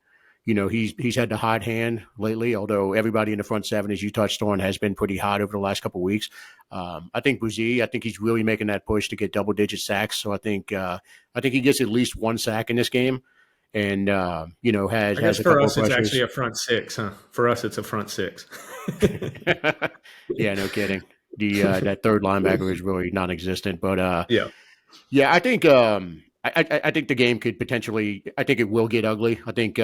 He's had the hot hand lately, although everybody in the front seven, as you touched on, has been pretty hot over the last couple of weeks. I think Brzee, he's really making that push to get double-digit sacks. So I think he gets at least 1 sack in this game, and has a couple of pressures. It's actually a front 6, huh? For us, it's a front 6. Yeah, no kidding. That third linebacker is really non-existent, but I think I think the game could potentially. I think it will get ugly. I think.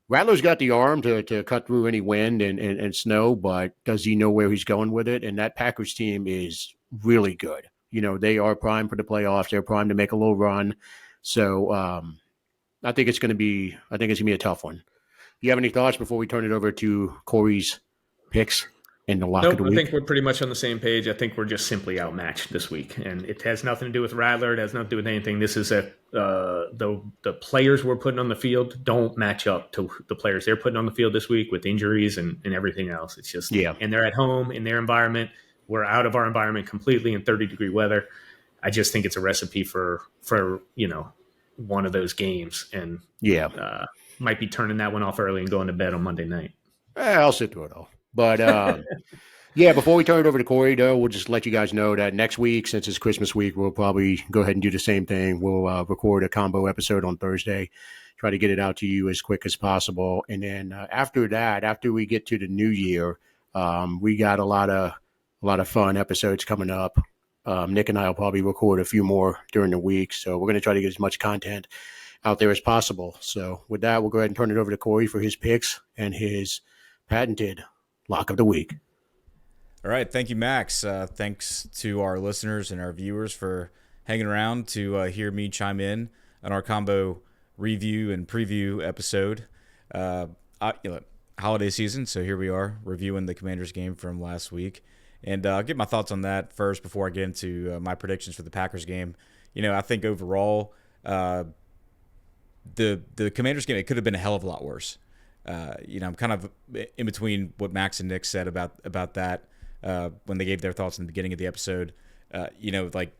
Rattler's got the arm to cut through any wind and snow, but does he know where he's going with it? And that Packers team is really good. They are primed for the playoffs. They're primed to make a little run. So I think it's going to be a tough one. Do you have any thoughts before we turn it over to Corey's picks in the lock of the week? I think we're pretty much on the same page. I think we're just simply outmatched this week, and it has nothing to do with Rattler. It has nothing to do with anything. This is the players we're putting on the field don't match up to the players they're putting on the field this week with injuries and everything else. It's just and they're at home in their environment. We're out of our environment completely in 30-degree weather. I just think it's a recipe for one of those games, and might be turning that one off early and going to bed on Monday night. I'll sit through it all. But, before we turn it over to Corey, though, we'll just let you guys know that next week, since it's Christmas week, we'll probably go ahead and do the same thing. We'll record a combo episode on Thursday, try to get it out to you as quick as possible. And then after that, after we get to the new year, we got a lot of fun episodes coming up. Nick and I will probably record a few more during the week. So we're going to try to get as much content out there as possible. So with that, we'll go ahead and turn it over to Corey for his picks and his patented lock of the week. All right. Thank you, Max. Thanks to our listeners and our viewers for hanging around to hear me chime in on our combo review and preview episode. Holiday season, so here we are reviewing the Commanders game from last week. And I'll get my thoughts on that first before I get into my predictions for the Packers game. I think overall The Commanders game, it could have been a hell of a lot worse. I'm kind of in between what Max and Nick said about that when they gave their thoughts in the beginning of the episode. Like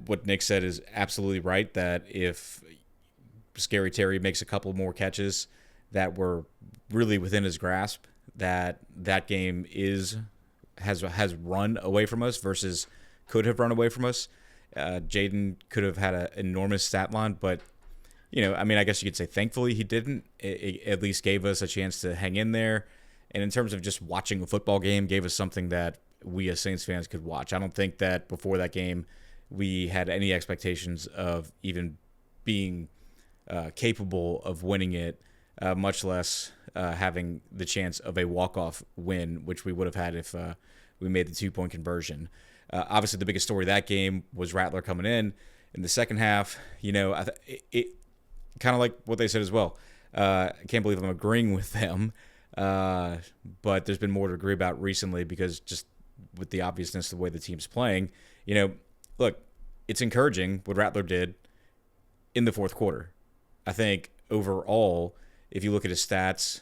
what Nick said is absolutely right, that if Scary Terry makes a couple more catches that were really within his grasp, that game has run away from us versus could have run away from us. Jaden could have had an enormous stat line, but I guess you could say thankfully he didn't. It at least gave us a chance to hang in there, and in terms of just watching a football game, gave us something that we as Saints fans could watch. I don't think that before that game we had any expectations of even being capable of winning it, much less having the chance of a walk-off win, which we would have had if we made the 2-point conversion. Obviously, the biggest story of that game was Rattler coming in the second half. It kind of like what they said as well. I can't believe I'm agreeing with them, but there's been more to agree about recently because just with the obviousness of the way the team's playing, look, it's encouraging what Rattler did in the fourth quarter. I think overall, if you look at his stats,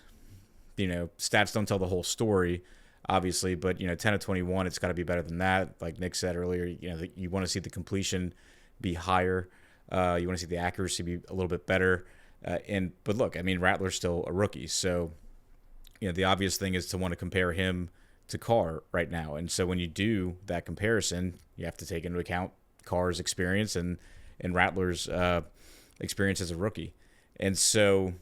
stats don't tell the whole story, obviously, but 10 of 21, it's got to be better than that. Like Nick said earlier, you want to see the completion be higher. You want to see the accuracy be a little bit better. But look, Rattler's still a rookie, so the obvious thing is to want to compare him to Carr right now. And so when you do that comparison, you have to take into account Carr's experience and Rattler's experience as a rookie. And so,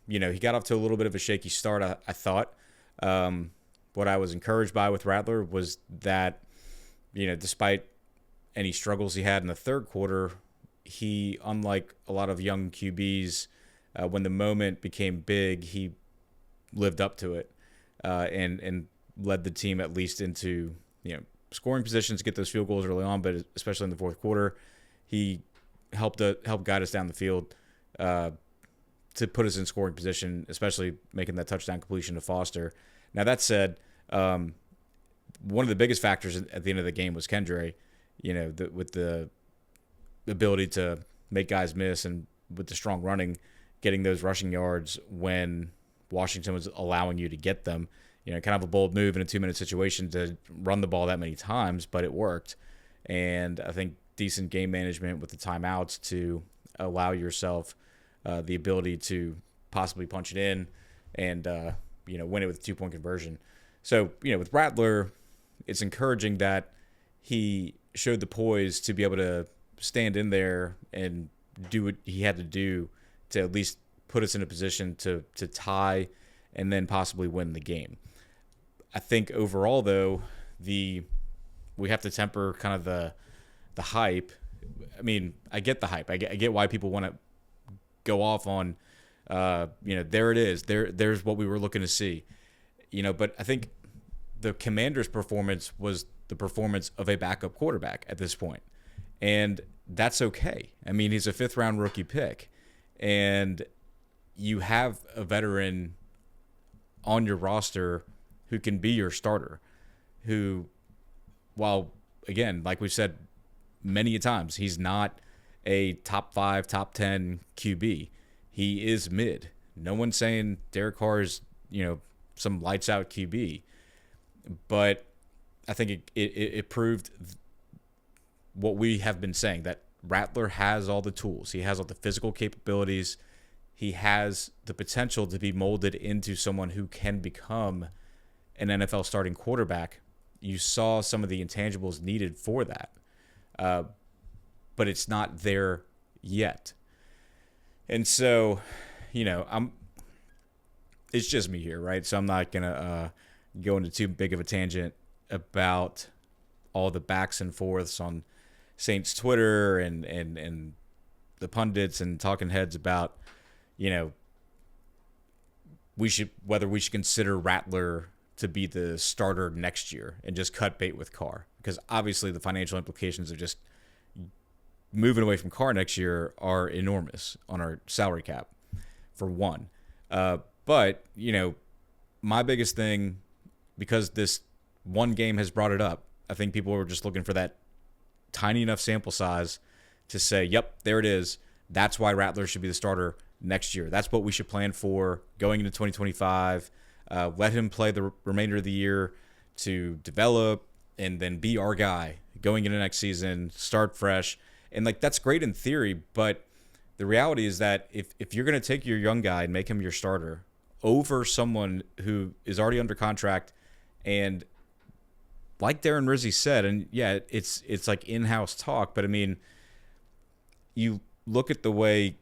he got off to a little bit of a shaky start, I thought. What I was encouraged by with Rattler was that, despite any struggles he had in the third quarter, he, unlike a lot of young QBs, when the moment became big, he lived up to it and led the team at least into scoring positions, get those field goals early on, but especially in the fourth quarter, he helped guide us down the field to put us in scoring position, especially making that touchdown completion to Foster. Now, that said, one of the biggest factors at the end of the game was Kendre, with the ability to make guys miss and with the strong running, getting those rushing yards when Washington was allowing you to get them. Kind of a bold move in a 2-minute situation to run the ball that many times, but it worked. And I think decent game management with the timeouts to allow yourself the ability to possibly punch it in and win it with a 2-point conversion. So, with Rattler, it's encouraging that he showed the poise to be able to stand in there and do what he had to do to at least put us in a position to tie and then possibly win the game. I think overall, though, we have to temper kind of the hype. I get the hype. I get why people want to go off on, there it is. There's what we were looking to see. But I think the Commanders' performance was the performance of a backup quarterback at this point. And that's okay. He's a 5th-round rookie pick. And you have a veteran on your roster who can be your starter, who, while, again, like we've said many times, he's not a top 5, top 10 QB. He is mid. No one's saying Derek Carr is, some lights out QB. But I think it proved what we have been saying, that Rattler has all the tools. He has all the physical capabilities. He has the potential to be molded into someone who can become an NFL starting quarterback. You saw some of the intangibles needed for that. But it's not there yet. And so, it's just me here, right? So I'm not going to go into too big of a tangent about all the backs and forths on Saints Twitter and the pundits and talking heads about, whether we should consider Rattler to be the starter next year and just cut bait with Carr. Because obviously the financial implications of just moving away from Carr next year are enormous on our salary cap, for one. But, my biggest thing, because this one game has brought it up, I think people were just looking for that tiny enough sample size to say, yep, there it is. That's why Rattler should be the starter next year. That's what we should plan for going into 2025. Let him play the remainder of the year to develop and then be our guy going into next season, start fresh. And like that's great in theory, but the reality is that if you're going to take your young guy and make him your starter over someone who is already under contract, and like Darren Rizzi said, and yeah, it's like in-house talk, but I mean, you look at the way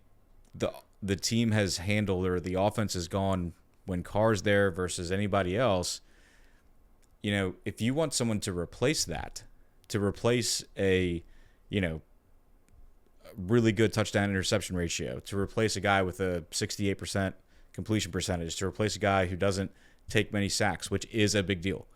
the team has handled or the offense has gone when Carr's there versus anybody else. You know, if you want someone to replace that, to replace a, you know, really good touchdown interception ratio, to replace a guy with a 68% completion percentage, to replace a guy who doesn't take many sacks, which is a big deal,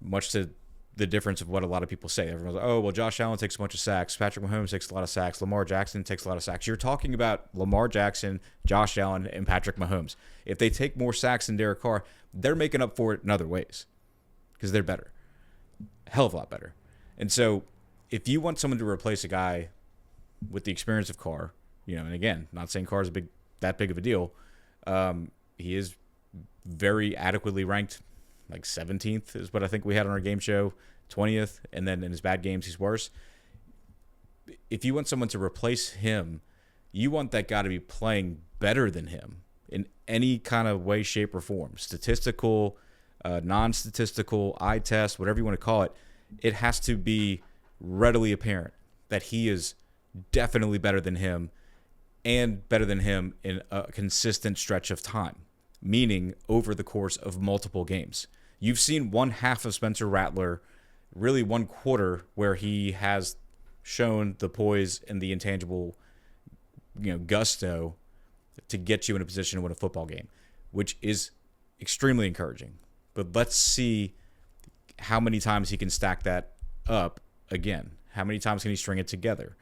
much to the difference of what a lot of people say. Everyone's like, oh, well, Josh Allen takes a bunch of sacks. Patrick Mahomes takes a lot of sacks. Lamar Jackson takes a lot of sacks. You're talking about Lamar Jackson, Josh Allen, and Patrick Mahomes. If they take more sacks than Derek Carr, they're making up for it in other ways because they're better. A hell of a lot better. And so if you want someone to replace a guy with the experience of Carr, you know, and again, not saying Carr is that big of a deal, he is very adequately ranked, like 17th is what I think we had on our game show, 20th, and then in his bad games, he's worse. If you want someone to replace him, you want that guy to be playing better than him in any kind of way, shape, or form. Statistical, non-statistical, eye test, whatever you want to call it. It has to be readily apparent that he is definitely better than him and better than him in a consistent stretch of time, meaning over the course of multiple games. You've seen one half of Spencer Rattler, really one quarter, where he has shown the poise and the intangible, you know, gusto to get you in a position to win a football game, which is extremely encouraging. But let's see how many times he can stack that up again. How many times can he string it together?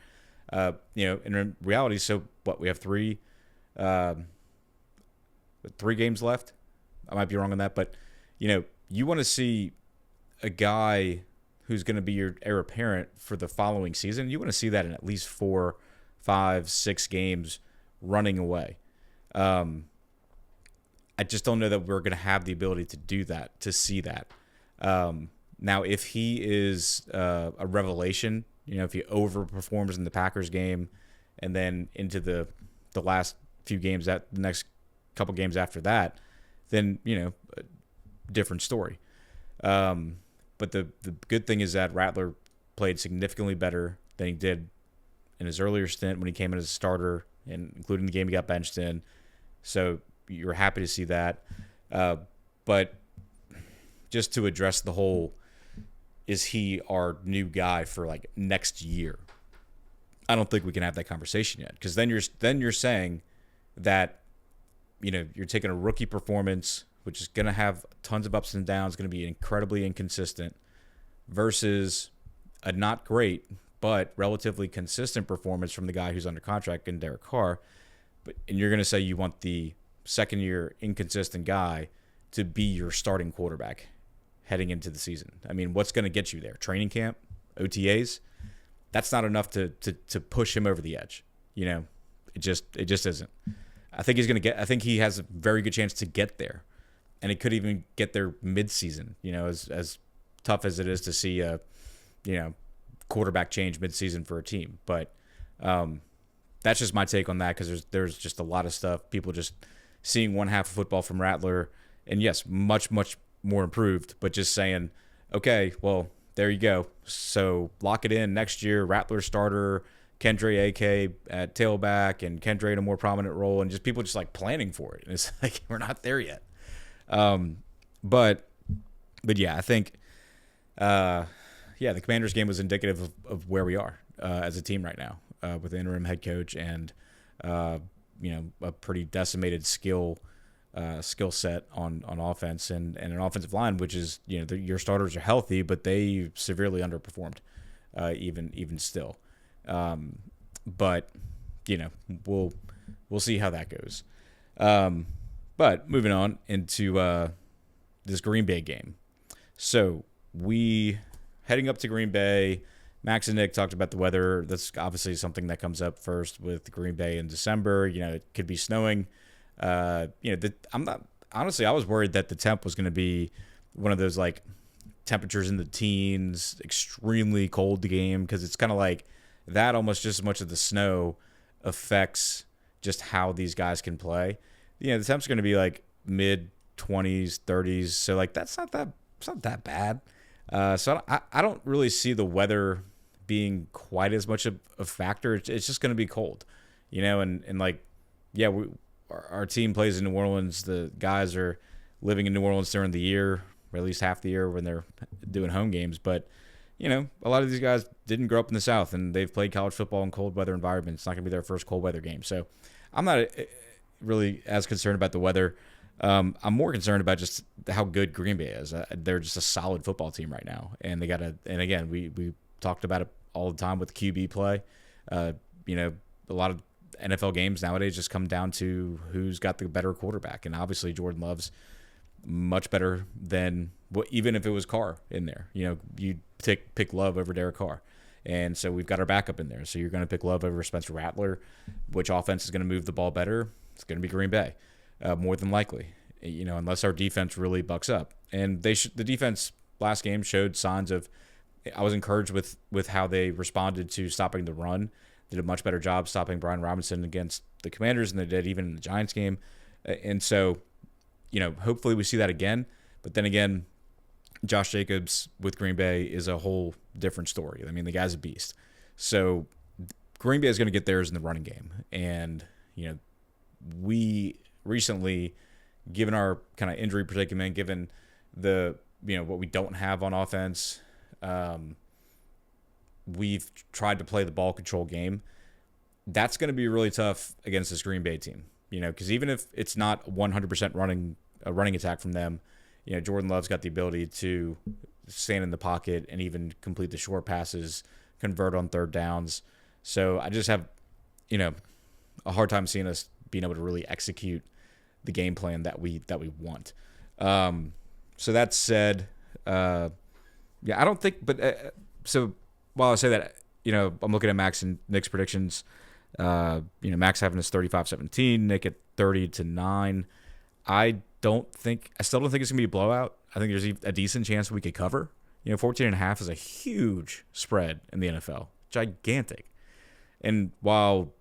You know, in reality, so what, we have three games left. I might be wrong on that, but you know, you want to see a guy who's going to be your heir apparent for the following season. You want to see that in at least 4, 5, 6 games running away. I just don't know that we're going to have the ability to do that, to see that. Now, if he is a revelation, you know, if he overperforms in the Packers game and then into the last few games, the next couple games after that, then, you know, a different story. But the good thing is that Rattler played significantly better than he did in his earlier stint when he came in as a starter, and including the game he got benched in. So you're happy to see that. But just to address the whole, is he our new guy for like next year? I don't think we can have that conversation yet, because then you're saying that, you know, you're taking a rookie performance, which is going to have tons of ups and downs, going to be incredibly inconsistent, versus a not great but relatively consistent performance from the guy who's under contract in Derek Carr. And you're going to say you want the second-year inconsistent guy to be your starting quarterback heading into the season. I mean, what's going to get you there? Training camp? OTAs? That's not enough to push him over the edge. You know, it just isn't. I think he has a very good chance to get there. And it could even get there mid-season, you know, as tough as it is to see a, you know, quarterback change mid-season for a team. But that's just my take on that, because there's just a lot of stuff. People just seeing one half of football from Rattler, and yes, much, much more improved, but just saying, okay, well, there you go. So lock it in next year, Rattler starter, Kendre AK at tailback, and Kendre in a more prominent role, and just people just like planning for it. And it's like, we're not there yet. But yeah, I think, the Commanders game was indicative of where we are as a team right now, with the interim head coach and, you know, a pretty decimated skill set on offense and an offensive line, which is, you know, your starters are healthy, but they severely underperformed, even still. But you know, we'll see how that goes. But moving on into this Green Bay game. So we heading up to Green Bay, Max and Nick talked about the weather. That's obviously something that comes up first with Green Bay in December. It could be snowing. I'm not honestly. I was worried that the temp was going to be one of those like temperatures in the teens, extremely cold game, because it's kind of like that almost just as much as the snow affects just how these guys can play. The temp's going to be like mid 20s, 30s, so like it's not that bad. So I don't really see the weather being quite as much of a factor. It's just going to be cold, and like, yeah, our team plays in New Orleans. The guys are living in New Orleans during the year, or at least half the year when they're doing home games. But, a lot of these guys didn't grow up in the South, and they've played college football in cold weather environments. It's not going to be their first cold weather game. So I'm not really as concerned about the weather. I'm more concerned about just how good Green Bay is. They're just a solid football team right now. And they got to, and again, we talked about it all the time with QB play. A lot of NFL games nowadays just come down to who's got the better quarterback. And obviously Jordan Love's much better than even if it was Carr in there. You'd pick Love over Derek Carr. And so we've got our backup in there. So you're going to pick Love over Spencer Rattler. Which offense is going to move the ball better? It's going to be Green Bay, more than likely. Unless our defense really bucks up. And the defense last game showed signs of. I was encouraged with how they responded to stopping the run. Did a much better job stopping Brian Robinson against the Commanders than they did even in the Giants game. And so, hopefully we see that again. But then again, Josh Jacobs with Green Bay is a whole different story. I mean, the guy's a beast. So Green Bay is going to get theirs in the running game. And, we recently, given our kind of injury predicament, given the, what we don't have on offense, we've tried to play the ball control game. That's going to be really tough against this Green Bay team, because even if it's not 100% a running attack from them, Jordan Love's got the ability to stand in the pocket and even complete the short passes, convert on third downs. So I just have, a hard time seeing us being able to really execute the game plan that we want. So that said, I don't think, but so while I say that, I'm looking at Max and Nick's predictions. Max having his 35-17, Nick at 30-9. I still don't think it's gonna be a blowout. I think there's a decent chance we could cover. 14.5 is a huge spread in the NFL, gigantic. And while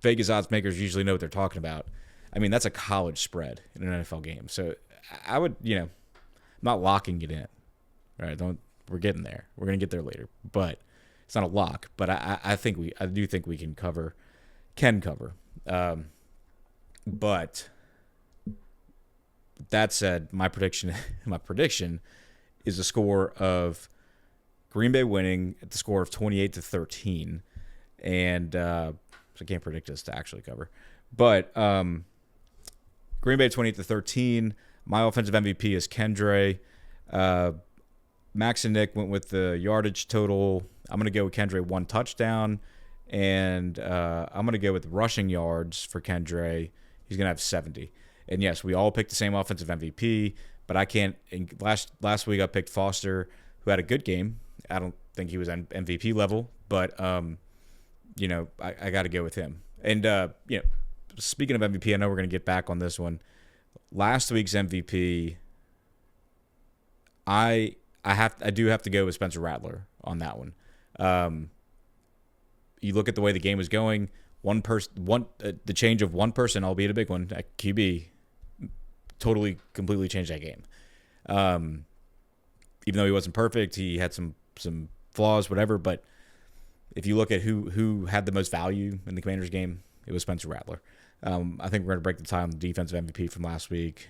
Vegas odds makers usually know what they're talking about, I mean that's a college spread in an NFL game. So I would, I'm not locking it in. All right, we're getting there. We're gonna get there later, but it's not a lock. But I do think we can cover. But that said, my prediction is a score of Green Bay winning at the score of 28-13, and so I can't predict us to actually cover. But Green Bay 28-13. My offensive MVP is Kendre. Max and Nick went with the yardage total. I'm going to go with Kendre 1 touchdown, and I'm going to go with rushing yards for Kendre. He's going to have 70. And yes, we all picked the same offensive MVP, but I can't. Last week I picked Foster, who had a good game. I don't think he was MVP level, but I got to go with him. And speaking of MVP, I know we're going to get back on this one. Last week's MVP, I do have to go with Spencer Rattler on that one. You look at the way the game was going. The change of one person, albeit a big one, at QB, completely changed that game. Even though he wasn't perfect, he had some flaws, whatever. But if you look at who had the most value in the Commanders game, it was Spencer Rattler. I think we're going to break the tie on the defensive MVP from last week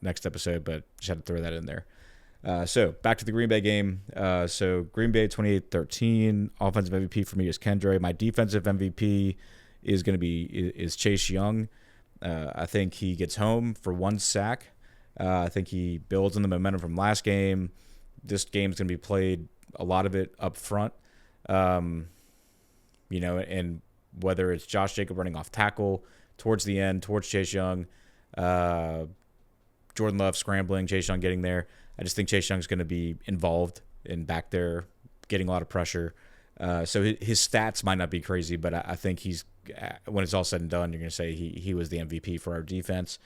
next episode, but just had to throw that in there. So back to the Green Bay game. So Green Bay 28-13. Offensive MVP for me is Kendre. My defensive MVP is Chase Young. I think he gets home for 1 sack. I think he builds on the momentum from last game. This game is going to be played, a lot of it up front. And whether it's Josh Jacobs running off tackle towards the end, towards Chase Young, Jordan Love scrambling, Chase Young getting there. I just think Chase Young's going to be involved in back there getting a lot of pressure. So his stats might not be crazy, but I think he's, when it's all said and done, you're going to say he was the MVP for our defense.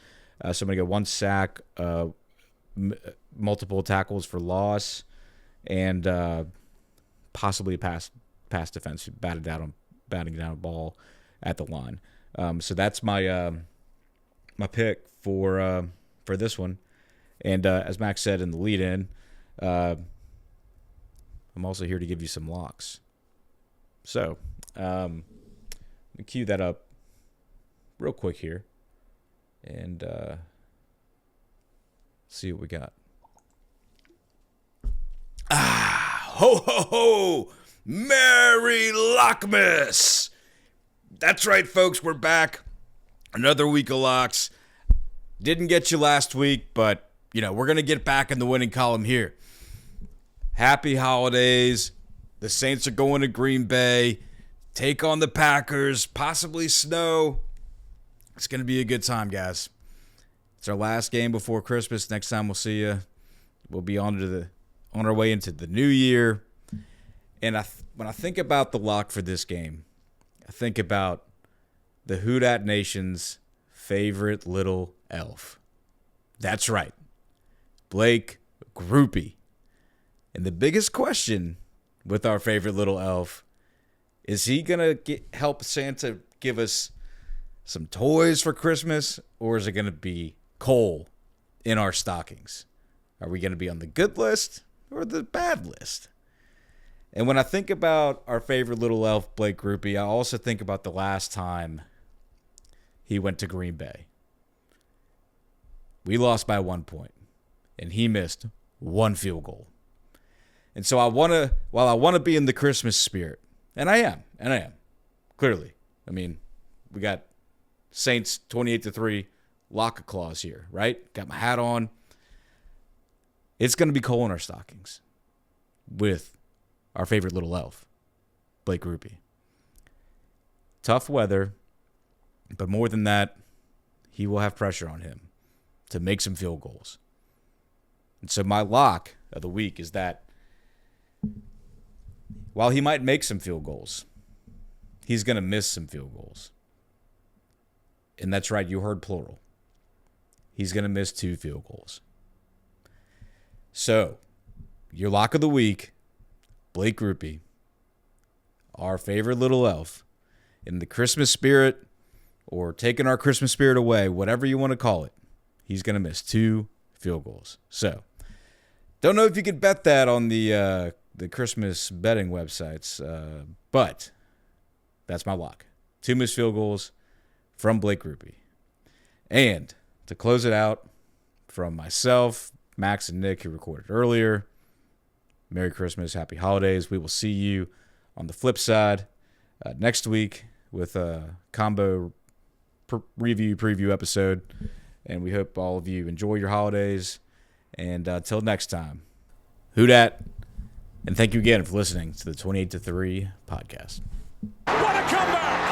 So I'm going to go 1 sack, multiple tackles for loss, and possibly a pass defense, batting down a ball at the line. So that's my my pick for this one. And as Max said in the lead-in, I'm also here to give you some locks. So let me cue that up real quick here and see what we got. Ho, ho, ho! Merry Lockmas! That's right, folks. We're back. Another week of locks. Didn't get you last week, but, we're going to get back in the winning column here. Happy holidays. The Saints are going to Green Bay. Take on the Packers. Possibly snow. It's going to be a good time, guys. It's our last game before Christmas. Next time we'll see you. We'll be on our way into the new year. And when I think about the lock for this game, I think about the Who Dat Nation's favorite little elf. That's right. Blake Grupe. And the biggest question with our favorite little elf, is he going to help Santa give us some toys for Christmas, or is it going to be coal in our stockings? Are we going to be on the good list or the bad list? And when I think about our favorite little elf, Blake Grupe, I also think about the last time he went to Green Bay. We lost by 1 point, and he missed 1 field goal. And so while I want to be in the Christmas spirit, and I am, clearly. I mean, we got Saints 28-3 lock clause here, right? Got my hat on. It's going to be coal in our stockings with our favorite little elf, Blake Grupe. Tough weather, but more than that, he will have pressure on him to make some field goals. And so my lock of the week is that while he might make some field goals, he's going to miss some field goals. And that's right, you heard plural. He's going to miss 2 field goals. So, your lock of the week, Blake Grupe, our favorite little elf, in the Christmas spirit, or taking our Christmas spirit away, whatever you want to call it, he's going to miss 2 field goals. So, don't know if you could bet that on the Christmas betting websites, but that's my lock. 2 missed field goals from Blake Grupe. And to close it out, from myself, Max, and Nick, who recorded earlier, Merry Christmas, Happy Holidays. We will see you on the flip side next week with a combo preview episode. And we hope all of you enjoy your holidays. And until next time, Who Dat? And thank you again for listening to the 28-3 podcast. What a comeback!